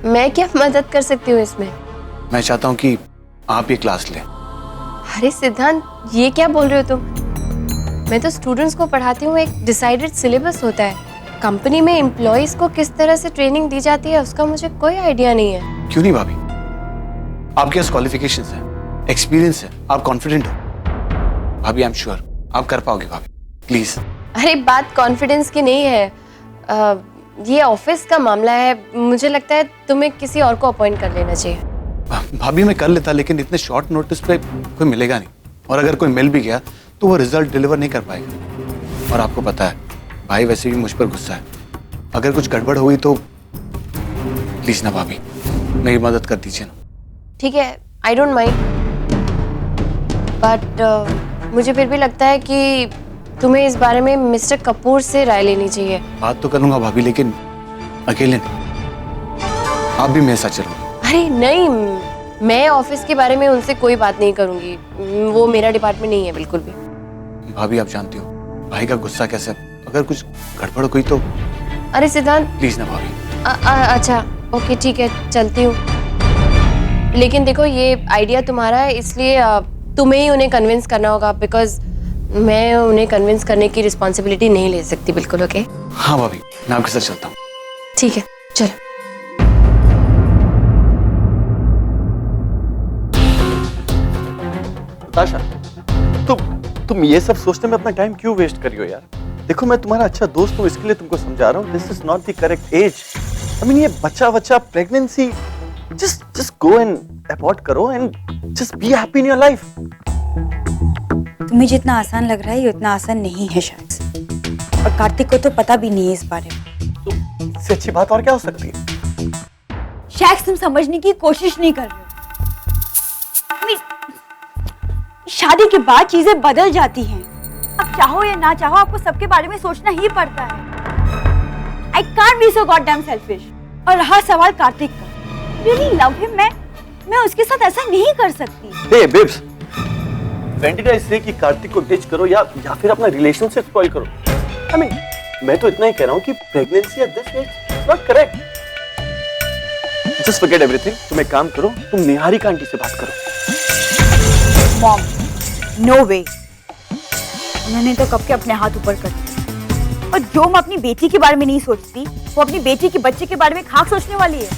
मैं क्या मदद कर सकती हूँ इसमें? मैं चाहता हूँ कि आप ये क्लास लें। अरे सिद्धांत, ये क्या बोल रहे हो तुम? मैं तो स्टूडेंट्स को पढ़ाती हूँ, एक डिसाइडेड सिलेबस होता है। कंपनी में एम्प्लॉइज को किस तरह से ट्रेनिंग दी जाती है उसका मुझे कोई आइडिया नहीं है। क्यों नहीं भाभी? आपके पास क्वालिफिकेशंस है, एक्सपीरियंस है, आप कॉन्फिडेंट हो। भाभी, आई एम श्योर आप कर पाओगे भाभी, प्लीज। अरे बात कॉन्फिडेंस की नहीं है, ये ऑफिस का मामला है। मुझे लगता है तुम्हें किसी और को अपॉइंट कर लेना चाहिए। भाभी, मैं कर लेता, लेकिन इतने शॉर्ट नोटिस पे कोई मिलेगा नहीं, और अगर कोई मिल भी गया तो वो रिजल्ट डिलीवर नहीं कर पाएगा। और आपको पता है, भाई वैसे भी मुझ पर गुस्सा है। अगर कुछ गड़बड़ हुई तो प्लीज ना भाभी, मेरी मदद कर दीजिए ना। ठीक है, आई डोंट माइंड, बट मुझे फिर भी लगता है कि तुम्हें इस बारे में मिस्टर कपूर से राय लेनी चाहिए। बात तो कर लूंगा भाभी, लेकिन अकेले नहीं, आप भी मेरे साथ चलो। अरे नहीं, मैं ऑफिस के बारे में उनसे कोई बात नहीं करूंगी, वो मेरा डिपार्टमेंट नहीं है बिल्कुल भी। भाभी, आप जानती हो भाई का गुस्सा कैसे, अगर कुछ गड़बड़ हुई तो। अरे सिद्धांत, प्लीज ना भाभी। अच्छा ओके, ठीक है, चलती हूँ। लेकिन देखो, ये आइडिया तुम्हारा है, इसलिए तुम्हें ही उन्हें कन्विंस करना होगा, बिकॉज मैं उन्हें कन्विंस करने की रिस्पॉन्सिबिलिटी नहीं ले सकती। बिल्कुल ओके? हाँ भाभी, मैं आपके साथ चलता हूँ। ठीक है, चलो। ताशा, तुम ये सब सोचने में अपना टाइम क्यों वेस्ट कर रही हो यार? देखो, मैं तुम्हारा अच्छा दोस्त हूँ, इसके लिए तुमको समझा रहा हूँ। This is not the correct age. I mean, ये बच्चा pregnancy, just go and abort करो and just be happy in your life. तुम्हें जितना आसान लग रहा है, ये उतना आसान नहीं है शायद, और कार्तिक को तो पता भी नहीं है इस बारे में। तो इससे अच्छी बात और क्या हो सकती है? शायद तुम समझने की कोशिश नहीं कर रहे हो। शादी के बाद चीजें बदल जाती हैं। अब चाहो या ना चाहो, आपको सबके बारे में सोचना ही पड़ता है। I can't be so goddamn selfish। और रहा सवाल कार्तिक का, really love him, मैं उसके साथ ऐसा नहीं कर सकती। Hey babes, when did I say कि कार्तिक को डिच करो या फिर अपना रिलेशनशिप स्पॉइल करो? I mean, मैं तो इतना ही कह रहा हूँ कि pregnancy at this age not correct. Just forget everything. तुम एक काम करो, तुम निहारिका आंटी से बात करो। मॉम, नो वे, उन्होंने तो कब के अपने हाथ ऊपर कर दिए। और जो मैं अपनी बेटी के बारे में नहीं सोचती, वो अपनी बेटी के बच्चे के बारे में खाक सोचने वाली है।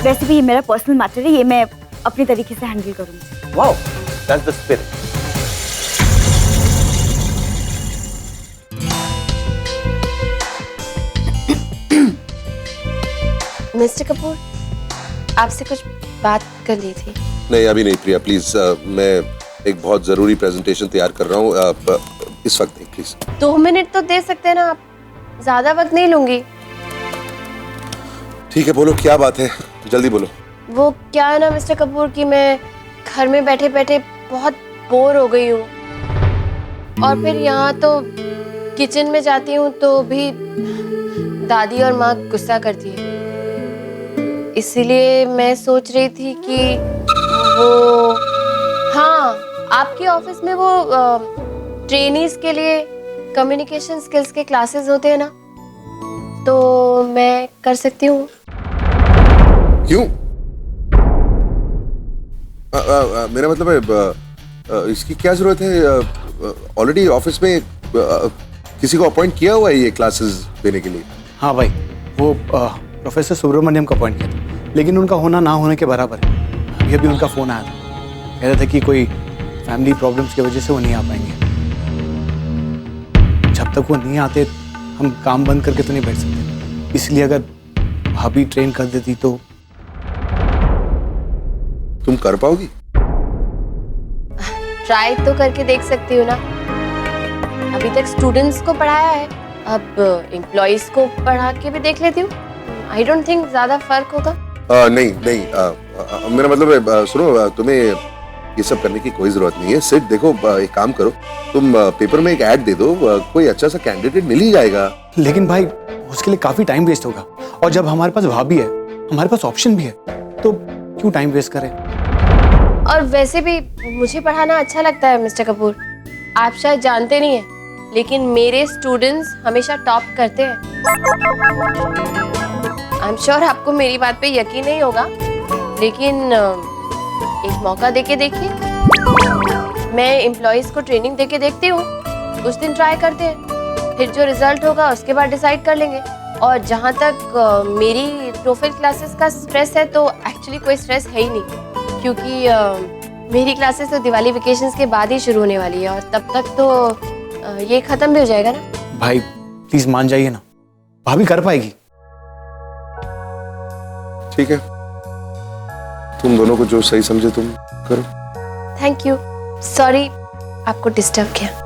वैसे भी ये मेरा पर्सनल मैटर है, ये मैं अपने तरीके से हैंडल करूंगी। Wow, that's the spirit. Mister Kapoor, आपसे कुछ बात करनी थी। नहीं अभी नहीं प्रिया प्लीज, मैं एक बहुत जरूरी प्रेजेंटेशन तैयार कर रहा हूँ, इस वक्त नहीं प्लीज। 2 मिनट तो दे सकते हैं ना आप, ज्यादा वक्त नहीं लूंगी। ठीक है बोलो क्या बात है, जल्दी बोलो। वो क्या है ना मिस्टर कपूर कि मैं घर में बैठे बैठे बहुत बोर हो गई हूँ, और फिर यहाँ तो किचन में जाती हूँ तो भी दादी और माँ गुस्सा करती है। इसीलिए मैं सोच रही थी कि वो, हाँ, आपके ऑफिस में वो ट्रेनीज के लिए कम्युनिकेशन स्किल्स के क्लासेस होते हैं ना, तो मैं कर सकती हूँ। क्यों? मेरा मतलब है इसकी क्या जरूरत है? ऑलरेडी ऑफिस में किसी को अपॉइंट किया हुआ है ये क्लासेस देने के लिए। हाँ भाई, वो प्रोफेसर सुब्रमण्यम को अपॉइंट किया था, लेकिन उनका होना ना होने के बराबर है। अभी अभी उनका फोन आया था, कह रहे थे कि कोई फैमिली प्रॉब्लम्स की वजह से वो नहीं आ पाएंगे। जब तक वो नहीं आते हम काम बंद करके तो नहीं बैठ सकते, इसलिए अगर भाभी ट्रेन कर देती तो। तुम कर पाओगी? ट्राई तो करके देख सकती हूँ ना। अभी तक स्टूडेंट्स को पढ़ाया है, अब एम्प्लॉइज को पढ़ा के भी देख लेती हूँ। आई डोंट थिंक ज्यादा फर्क होगा। नहीं नहीं, मेरा मतलब है सुनो, तुम्हें ये सब करने की कोई जरूरत नहीं है। सिर्फ देखो, एक काम करो, तुम पेपर में एक ऐड दे दो, कोई अच्छा सा कैंडिडेट मिल ही जाएगा। लेकिन भाई उसके लिए काफी टाइम वेस्ट होगा, और जब हमारे पास भाभी है, हमारे पास ऑप्शन भी है, तो क्यों टाइम वेस्ट करें? और वैसे भी मुझे पढ़ाना अच्छा लगता है मिस्टर कपूर। आप शायद जानते नहीं हैं, लेकिन मेरे स्टूडेंट्स हमेशा टॉप करते हैं। आई एम श्योर आपको मेरी बात पे यकीन नहीं होगा, लेकिन एक मौका देके देखिए। मैं एम्प्लॉइज को ट्रेनिंग देके देखती हूँ, कुछ दिन ट्राई करते हैं, फिर जो रिजल्ट होगा उसके बाद डिसाइड कर लेंगे। और जहाँ तक मेरी प्रोफाइल क्लासेस का स्ट्रेस है, तो एक्चुअली कोई स्ट्रेस है ही नहीं, क्योंकि मेरी क्लासेस तो दिवाली वेकेशंस के बाद ही शुरू होने वाली है, और तब तक तो ये खत्म भी हो जाएगा ना। भाई प्लीज मान जाइए ना, भाभी कर पाएगी। ठीक है, तुम दोनों को जो सही समझे तुम करो। थैंक यू, सॉरी आपको डिस्टर्ब किया।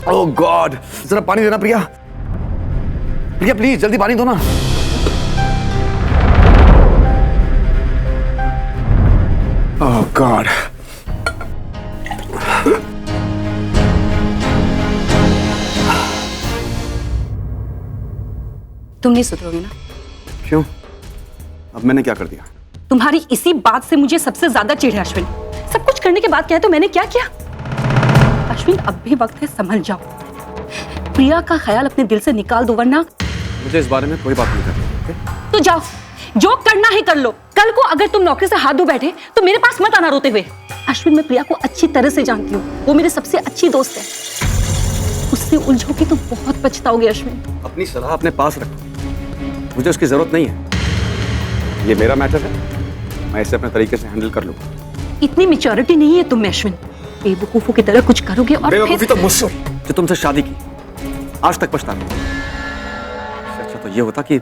ओह गॉड, जरा पानी देना प्रिया। प्रिया प्लीज जल्दी पानी दो ना। ओह गॉड। तुम नहीं सुधरोगे ना? क्यों? अब मैंने क्या कर दिया? तुम्हारी इसी बात से मुझे सबसे ज्यादा चिढ़ है अश्विन। सब कुछ करने के बाद क्या है तो मैंने क्या किया? अश्विन अब भी वक्त है, संभल जाओ। प्रिया का ख्याल अपने दिल से निकाल दो, वरना मुझे इस बारे में कोई बात नहीं करनी। तो जाओ, जो करना है कर लो। कल को अगर तुम नौकरी से हाथ धो बैठे तो मेरे पास मत आना रोते हुए। अश्विन, मैं प्रिया को अच्छी तरह से जानती हूँ, वो मेरी सबसे अच्छी दोस्त है। उससे उलझोगे तो बहुत पछताओगे अश्विन। अपनी सलाह अपने पास रखो, मुझे उसकी जरूरत नहीं है। ये मेरा मैटर है, मैं इसे अपने तरीके से हैंडल कर लूंगा। इतनी मैच्योरिटी नहीं है तुम में अश्विन। बेवकूफों की तरह कुछ करोगे और बेवकूफी तो मुझसे जो तुमसे शादी की, आज तक पछता रहा हूं। अच्छा तो ये होता कि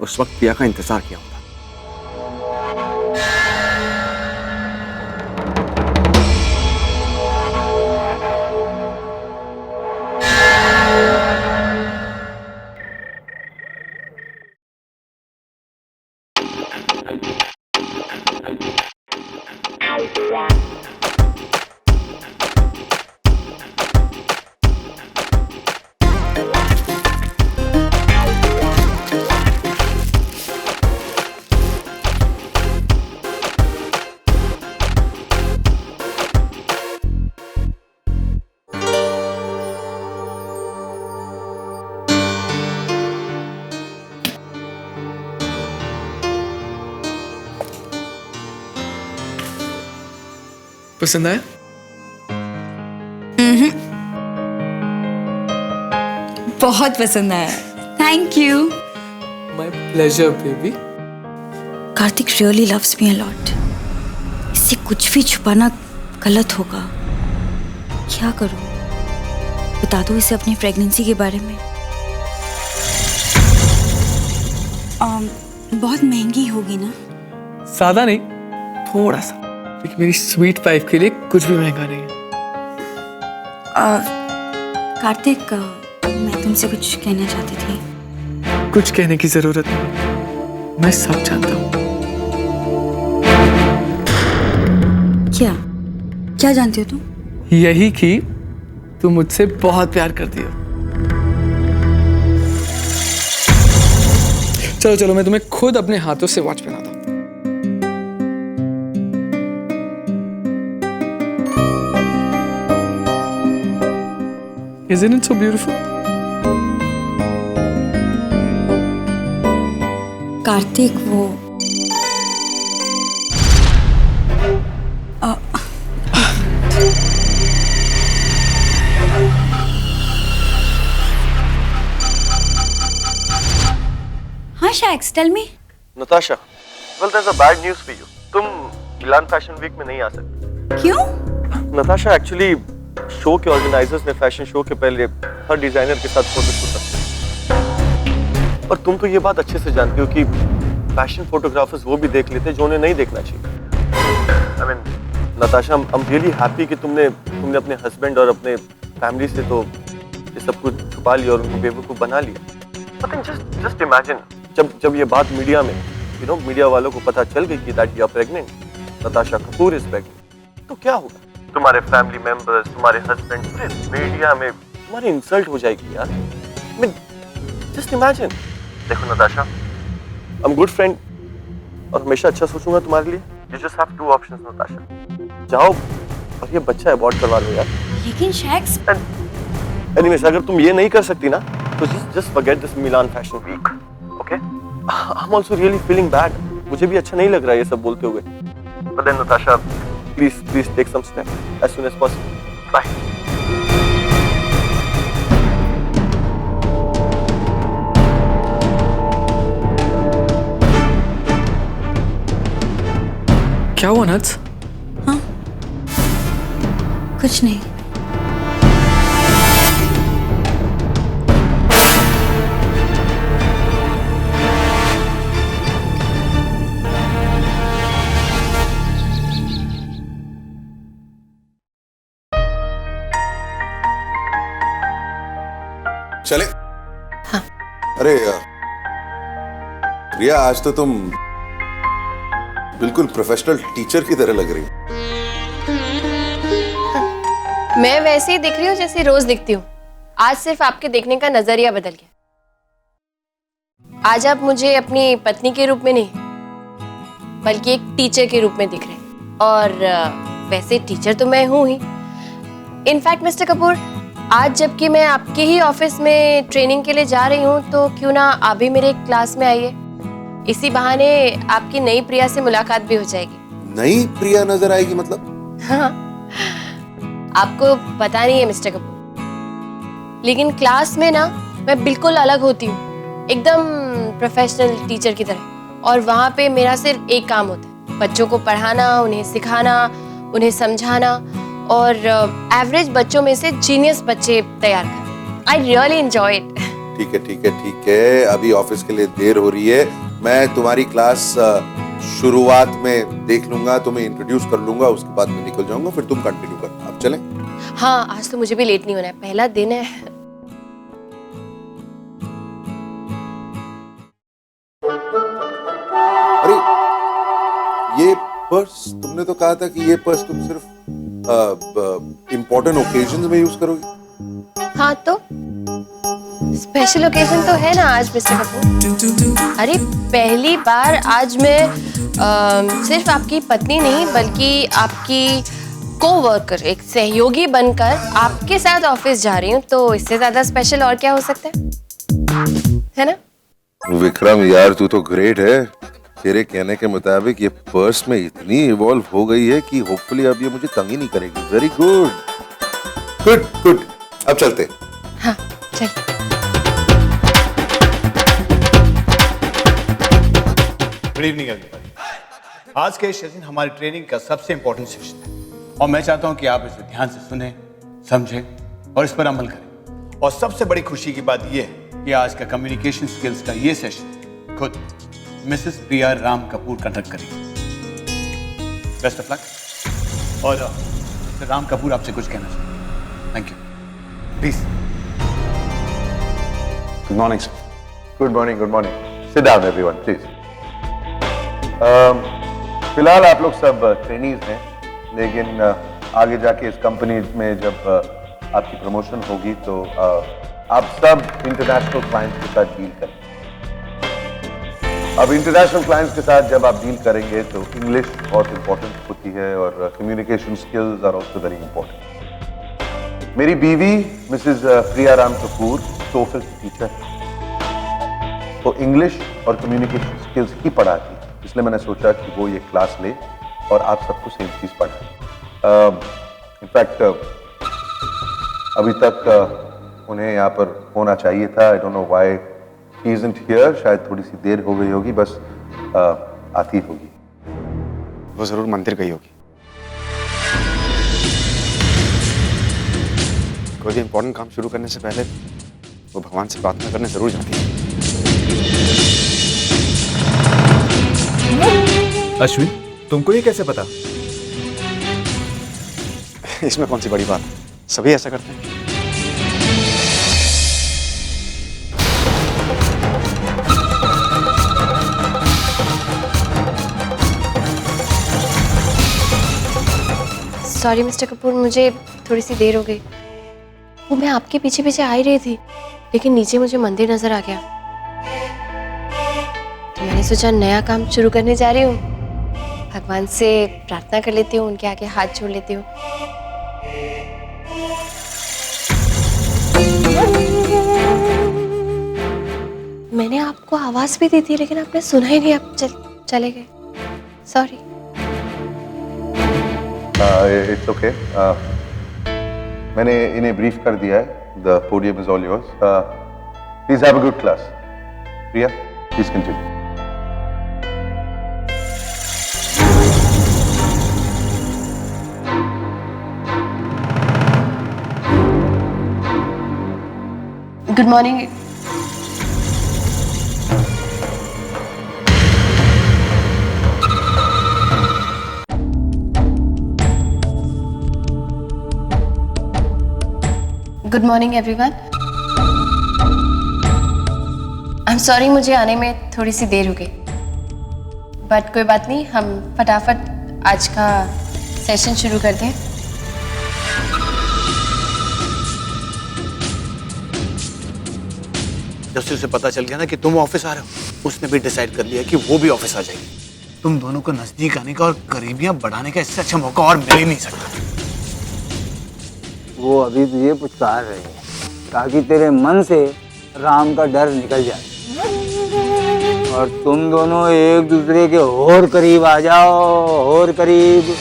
उस वक्त प्रिया का इंतजार किया होता। पसंद आया? बहुत पसंद आया, thank you. My pleasure baby. Kartik really loves me a lot. इससे कुछ भी छुपाना गलत होगा। क्या करूं? बता दो इसे अपनी प्रेगनेंसी के बारे में। बहुत महंगी होगी ना? ज्यादा नहीं, थोड़ा सा, क्योंकि मेरी स्वीट वाइफ के लिए कुछ भी महंगा नहीं है। कार्तिक, मैं तुमसे कुछ कहना चाहती थी। कुछ कहने की जरूरत नहीं, मैं सब जानता हूँ। क्या क्या जानती हो तुम? यही कि तुम मुझसे बहुत प्यार करती हो। चलो चलो, मैं तुम्हें खुद अपने हाथों से वॉच पहनाता हूँ। Isn't it so beautiful? Kartik, वो हाँ शैक्स, tell me. Natasha, well there's a bad news for you. तुम मिलान फैशन वीक में नहीं आ सकती। क्यों? नताशा, एक्चुअली शो के ऑर्गेनाइजर्स ने फैशन शो के पहले हर डिजाइनर के साथ फोटोशूट रखा। और तुम तो ये बात अच्छे से जानती हो कि फैशन फोटोग्राफर्स वो भी देख लेते जो उन्हें नहीं देखना चाहिए। I mean, Natasha, I'm really happy कि तुमने अपने हस्बैंड और अपने फैमिली से तो ये सब कुछ छुपा लिया और उनको बेवकूफ बना लिया। But just imagine, जब ये बात मीडिया में, मीडिया वालों को पता चल गई कि that you are pregnant, Natasha Kapoor is pregnant, तो क्या होगा? तुम्हारे फैमिली मेंबर्स, तुम्हारे हस्बैंड, पूरे मीडिया में तुम्हारी इंसल्ट हो जाएगी यार। I mean, just imagine। देखो नताशा, I'm good friend और हमेशा अच्छा सोचूंगा तुम्हारे लिए। You just have two options Natasha, जाओ और ये बच्चा अबॉर्ट करवा लो यार। लेकिन शैक्स, Anyways, अगर तुम ये नहीं कर सकती ना, तो just forget this Milan Fashion Week, okay? I'm also really feeling bad. मुझे भी अच्छा नहीं लग रहा है ये सब बोलते हुए। But then Natasha, please take some steps as soon as possible. Bye. क्या हुआ नट्स? हाँ, कुछ नहीं। चले? हाँ। अरे रिया, आज तो तुम बिल्कुल प्रोफेशनल टीचर की तरह लग रही हो। मैं वैसे ही दिख रही हूँ जैसे रोज दिखती हूँ। आज सिर्फ आपके देखने का नजरिया बदल गया। आज आप मुझे अपनी पत्नी के रूप में नहीं, बल्कि एक टीचर के रूप में दिख रहे हैं। और वैसे टीचर तो मैं हूँ ही। इनफैक्ट मिस्टर कपूर, आज जबकि मैं आपके ही ऑफिस में ट्रेनिंग के लिए जा रही हूँ, तो क्यों ना आप भी मेरे क्लास में आइए। इसी बहाने आपकी नई प्रिया से मुलाकात भी हो जाएगी। नई प्रिया नजर आएगी मतलब? हाँ, आपको पता नहीं है मिस्टर कपूर, लेकिन क्लास में ना मैं बिल्कुल अलग होती हूँ, एकदम प्रोफेशनल टीचर की तरह। और वहाँ पे मेरा सिर्फ एक काम होता है, बच्चों को पढ़ाना, उन्हें सिखाना, उन्हें समझाना और एवरेज बच्चों में से जीनियस बच्चे तैयार करना। I really enjoy it. ठीक है, अभी ऑफिस के लिए देर हो रही है। मैं तुम्हारी क्लास शुरुआत में देख लूंगा, तुम्हें इंट्रोड्यूस कर लूंगा, उसके बाद मैं निकल जाऊंगा, फिर तुम कंटिन्यू करना। अब चलें? हाँ, आज तो मुझे भी लेट नहीं होना है, पहला दिन है। अरे ये पर्स, तुमने तो कहा था कि ये पर्स तुम सिर्फ इम्पोर्टेंट ओकेजन्स में यूज करोगी। हाँ, तो स्पेशल ओकेजन तो है ना आज मिस्टर कपूर। अरे पहली बार आज मैं सिर्फ आपकी पत्नी नहीं, बल्कि आपकी कोवर्कर, एक सहयोगी बनकर आपके साथ ऑफिस जा रही हूँ, तो इससे ज्यादा स्पेशल और क्या हो सकता है ना? विक्रम यार, तू तो ग्रेट है। तेरे कहने के मुताबिक ये पर्स में इतनी इवॉल्व हो गई है कि होपफुली अब ये मुझे तंग ही नहीं करेगी। Very good good good. अब चलते। हाँ चल। Good evening everybody. आज के सेशन हमारी ट्रेनिंग का सबसे इंपॉर्टेंट सेशन है और मैं चाहता हूं कि आप इसे ध्यान से सुने, समझें और इस पर अमल करें। और सबसे बड़ी खुशी की बात यह है कि आज का कम्युनिकेशन स्किल्स का ये सेशन खुद मिसेस प्रिया राम कपूर कंडक्ट करेंगी। Best of luck. और मिस्टर राम कपूर आपसे कुछ कहना चाहिए। Thank you. Please. Good morning sir. Good morning, good morning. Sit down everyone please. फिलहाल आप लोग सब ट्रेनीज हैं, लेकिन आगे जाके इस कंपनी में जब आपकी प्रमोशन होगी तो आप सब इंटरनेशनल क्लाइंट्स के साथ डील करें। अब इंटरनेशनल क्लाइंट्स के साथ जब आप डील करेंगे तो इंग्लिश बहुत इंपॉर्टेंट होती है और communication skills are also very important. मेरी बीवी मिसेस प्रिया राम कपूर टोफल की टीचर है, तो इंग्लिश और कम्युनिकेशन स्किल्स ही पढ़ाती है, इसलिए मैंने सोचा कि वो ये क्लास ले और आप सबको सेम चीज़ पढ़ाए। इनफैक्ट अभी तक उन्हें यहाँ पर होना चाहिए था। I don't know why he isn't here. शायद थोड़ी सी देर हो गई होगी, बस आती होगी। वो जरूर मंदिर गई होगी। कोई भी इंपॉर्टेंट काम शुरू करने से पहले वो भगवान से प्रार्थना करने जरूर जाती है। अश्विन, तुमको ये कैसे पता? इसमें कौन सी बड़ी बात है, सभी ऐसा करते हैं। सॉरी मिस्टर कपूर, मुझे थोड़ी सी देर हो गई। वो मैं आपके पीछे पीछे आ ही रही थी, लेकिन नीचे मुझे मंदिर नजर आ गया, तो मैंने सोचा नया काम शुरू करने जा रही हूँ, भगवान से प्रार्थना कर लेती हूँ, उनके आगे हाथ जोड़ लेती हूँ। मैंने आपको आवाज भी दी थी, लेकिन आपने सुना ही नहीं, आप चले गए। सॉरी। It's okay. मैंने इन्हें ब्रीफ कर दिया है। The podium is all yours. Please have a good class. Priya, please continue. Good morning. Good morning everyone. I am sorry, मुझे आने में थोड़ी सी देर हो गई, बट कोई बात नहीं, हम फटाफट आज का सेशन शुरू करते हैं। जब से उसे पता चल गया ना कि तुम ऑफिस आ रहे हो, उसने भी डिसाइड कर लिया कि वो भी ऑफिस आ जाएगी। तुम दोनों को नजदीक आने का और करीबियां बढ़ाने का इससे अच्छा मौका और मिल ही नहीं सकता। वो अभी तुझे पुचकार रहे हैं ताकि तेरे मन से राम का डर निकल जाए और तुम दोनों एक दूसरे के और करीब आ जाओ, और करीब।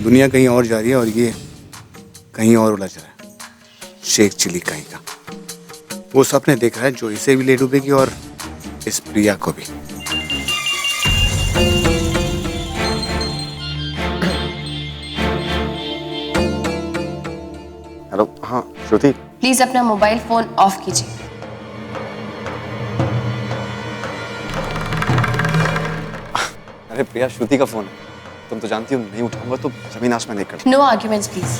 दुनिया कहीं और जा रही है और ये कहीं और उलझ रहा है। शेख चिली कहीं का वो सपने देख रहा है जो इसे भी ले डूबेगी और इस प्रिया को भी। हेलो। हाँ श्रुति। प्लीज अपना मोबाइल फोन ऑफ कीजिए। अरे प्रिया, श्रुति का फोन है, तुम तो जानती हो नहीं उठाऊंगा तो जमीन आसमान देख कर। No arguments please.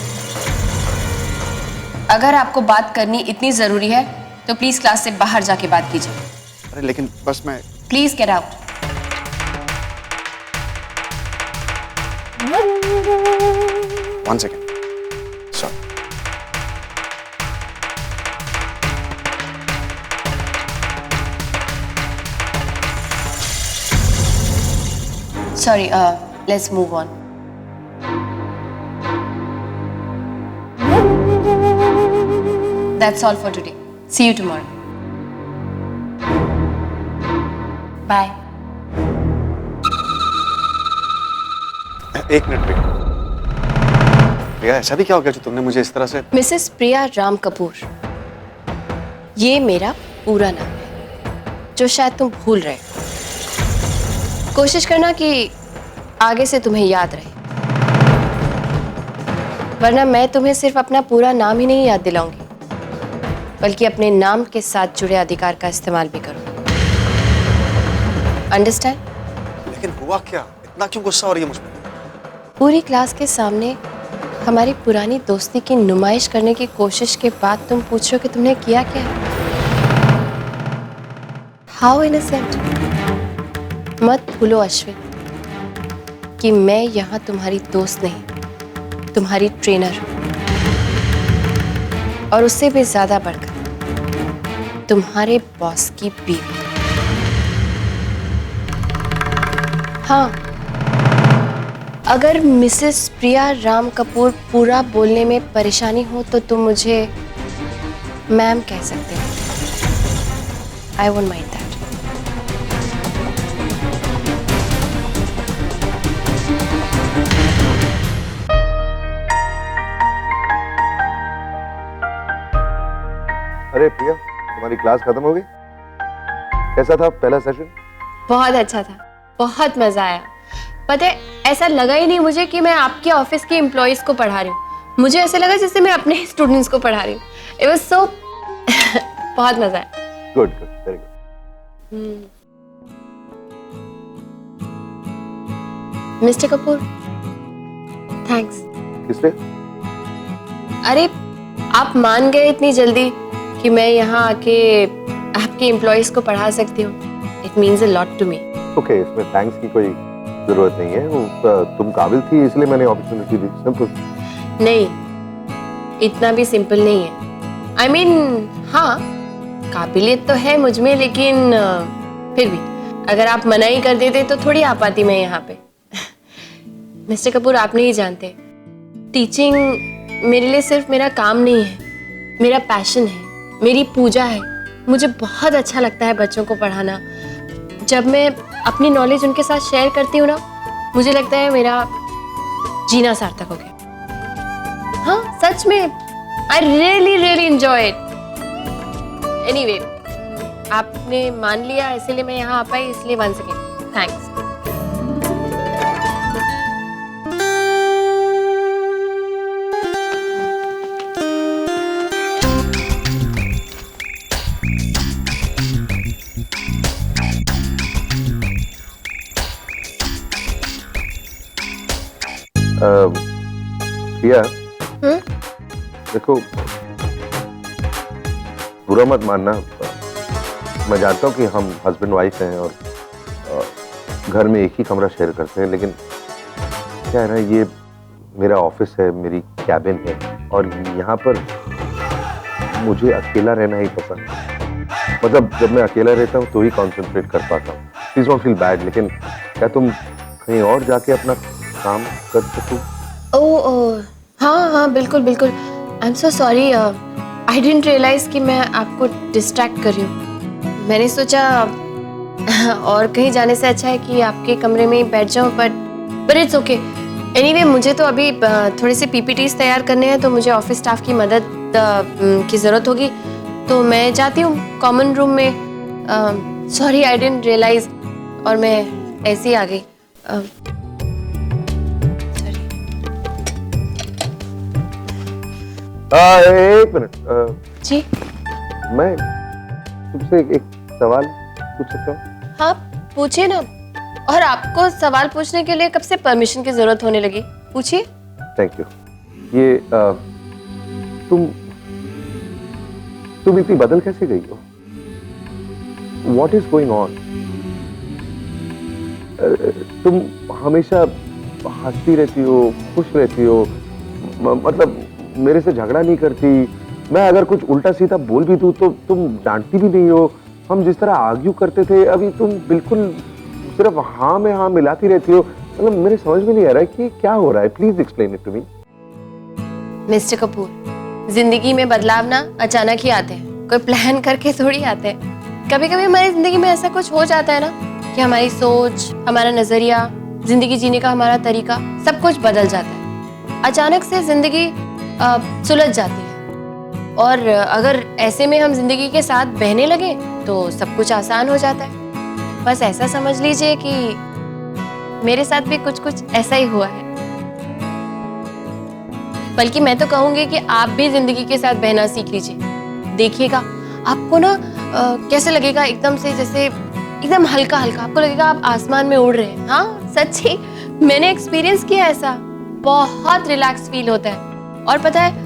अगर आपको बात करनी इतनी जरूरी है तो प्लीज क्लास से बाहर जाके बात कीजिए। अरे लेकिन बस मैं। Please get out. One second. Sorry, let's move on. That's all for today. See you tomorrow. Bye. एक मिनट प्रिया, ऐसा भी क्या हो गया जो तुमने मुझे इस तरह से? मिसेस प्रिया राम कपूर, ये मेरा पूरा नाम है। जो शायद तुम भूल रहे हो। कोशिश करना कि आगे से तुम्हें याद रहे, वरना मैं तुम्हें सिर्फ अपना पूरा नाम ही नहीं याद दिलाऊंगी, बल्कि अपने नाम के साथ जुड़े अधिकार का इस्तेमाल भी करूंगी। अंडरस्टैंड? लेकिन हुआ क्या? इतना क्यों गुस्सा हो रही है मुझ पर? पूरी क्लास के सामने हमारी पुरानी दोस्ती की नुमाइश करने की कोशिश के बाद तुम पूछ रहे हो कि तुमने किया क्या? How innocent. मत भूलो अश्विन कि मैं यहाँ तुम्हारी दोस्त नहीं, तुम्हारी ट्रेनर, और उससे भी ज्यादा बढ़कर तुम्हारे बॉस की बीवी। हाँ, अगर मिसेस प्रिया राम कपूर पूरा बोलने में परेशानी हो तो तुम मुझे मैम कह सकते हो। I won't mind that. अरे प्रिया, तुम्हारी क्लास खत्म हो गई? कैसा था पहला सेशन? बहुत अच्छा था, बहुत मजा आया। पता है, ऐसा लगा ही नहीं मुझे कि मैं आपके ऑफिस के एम्प्लॉइज को पढ़ा रही हूँ। मुझे ऐसा लगा जैसे मैं अपने स्टूडेंट्स को पढ़ा रही हूँ। इट वाज सो बहुत मजा आया। Good good, very good. Mister Kapoor, thanks. किस लिए? अरे, आप मान गए इतनी जल्दी कि मैं यहाँ आके आपके एम्प्लॉइज को पढ़ा सकती हूँ। It means a lot to me. Okay, इसमें थैंक्स की कोई जरूरत नहीं है। वो तुम काबिल थी इसलिए मैंने अपॉर्चुनिटी दी, सिंपल। नहीं, इतना भी सिंपल नहीं है। आई मीन, हाँ, काबिलियत तो है मुझ में, लेकिन फिर भी अगर आप मना ही कर देते तो थोड़ी आ पाती मैं यहाँ पे। मिस्टर कपूर, आप नहीं जानते, टीचिंग मेरे लिए सिर्फ मेरा काम नहीं है, मेरा पैशन है, मेरी पूजा है। मुझे बहुत अच्छा लगता है बच्चों को पढ़ाना। जब मैं अपनी नॉलेज उनके साथ शेयर करती हूँ ना, मुझे लगता है मेरा जीना सार्थक हो गया। हाँ, सच में, I really really enjoy it. Anyway, आपने मान लिया इसीलिए मैं यहाँ आ पाई, इसलिए वंस अगेन थैंक्स। प्रिया, देखो, बुरा मत मानना। मैं जानता हूँ कि हम हस्बैंड वाइफ हैं और घर में एक ही कमरा शेयर करते हैं, लेकिन क्या है ना, ये मेरा ऑफिस है, मेरी कैबिन है, और यहाँ पर मुझे अकेला रहना ही पसंद है। मतलब जब मैं अकेला रहता हूँ तो ही कंसंट्रेट कर पाता हूँ। प्लीज डोंट फील बैड, लेकिन क्या तुम कहीं और जाके अपना काम कर सकूं? ओह, हाँ हाँ, बिल्कुल बिल्कुल। I am so sorry, I didn't realise कि मैं आपको डिस्ट्रैक्ट कर रही हूँ। मैंने सोचा और कहीं जाने से अच्छा है कि आपके कमरे में ही बैठ जाऊँ, बट इट्स ओके। एनीवे, मुझे तो अभी थोड़े से पीपीटीज तैयार करने हैं, तो मुझे ऑफिस स्टाफ की मदद की ज़रूरत होगी, तो मैं जाती हूँ कॉमन रूम में। सॉरी, आई डिडंट रियलाइज, और मैं ऐसे ही आ गई। एक मिनट। जी, मैं तुमसे एक सवाल पूछ सकता हूँ? हाँ, पूछिए ना। और आपको सवाल पूछने के लिए कब से परमिशन की जरूरत होने लगी? पूछिए। Thank you. ये तुम इतनी बदल कैसे गई हो? What is going on? तुम हमेशा हंसती रहती हो, खुश रहती हो, मतलब मेरे से झगड़ा नहीं करती। मैं अगर कुछ उल्टा सीधा बोल भी दूं तो तुम डांटती भी नहीं हो। हम जिस तरह आर्ग्यू करते थे, अभी तुम बिल्कुल सिर्फ हाँ में हाँ मिलाती रहती हो। मतलब मेरे समझ में नहीं आ रहा है कि क्या हो रहा है। Please explain it to me. Mr Kapoor, जिंदगी में बदलाव ना अचानक ही आते हैं, कोई प्लान करके थोड़ी आते हैं। कभी कभी हमारी जिंदगी में ऐसा कुछ हो जाता है ना कि हमारी सोच, हमारा नजरिया, जिंदगी जीने का हमारा तरीका, सब कुछ बदल जाता है। अचानक से जिंदगी सुलझ जाती है, और अगर ऐसे में हम जिंदगी के साथ बहने लगे तो सब कुछ आसान हो जाता है। बस ऐसा समझ लीजिए कि मेरे साथ भी कुछ कुछ ऐसा ही हुआ है। बल्कि मैं तो कहूंगी कि आप भी जिंदगी के साथ बहना सीख लीजिए। देखिएगा आपको ना कैसे लगेगा, एकदम से जैसे एकदम हल्का हल्का आपको लगेगा आप आसमान में उड़ रहे हैं। हाँ सच्ची, मैंने एक्सपीरियंस किया ऐसा, बहुत रिलैक्स फील होता है। और पता है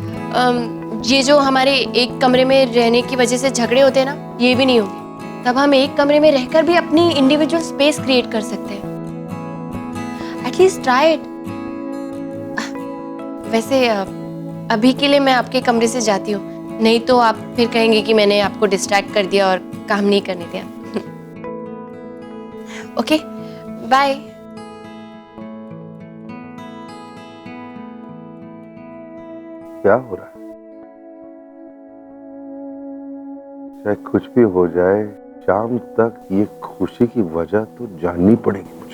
ये जो हमारे एक कमरे में रहने की वजह से झगड़े होते हैं ना, ये भी नहीं होंगे। तब हम एक कमरे में रहकर भी अपनी इंडिविजुअल स्पेस क्रिएट कर सकते हैं। At least try it. वैसे अभी के लिए मैं आपके कमरे से जाती हूँ, नहीं तो आप फिर कहेंगे कि मैंने आपको डिस्ट्रैक्ट कर दिया और काम नहीं करने दिया। Okay bye. क्या हो रहा है? चाहे कुछ भी हो जाए, शाम तक ये खुशी की वजह तो जाननी पड़ेगी।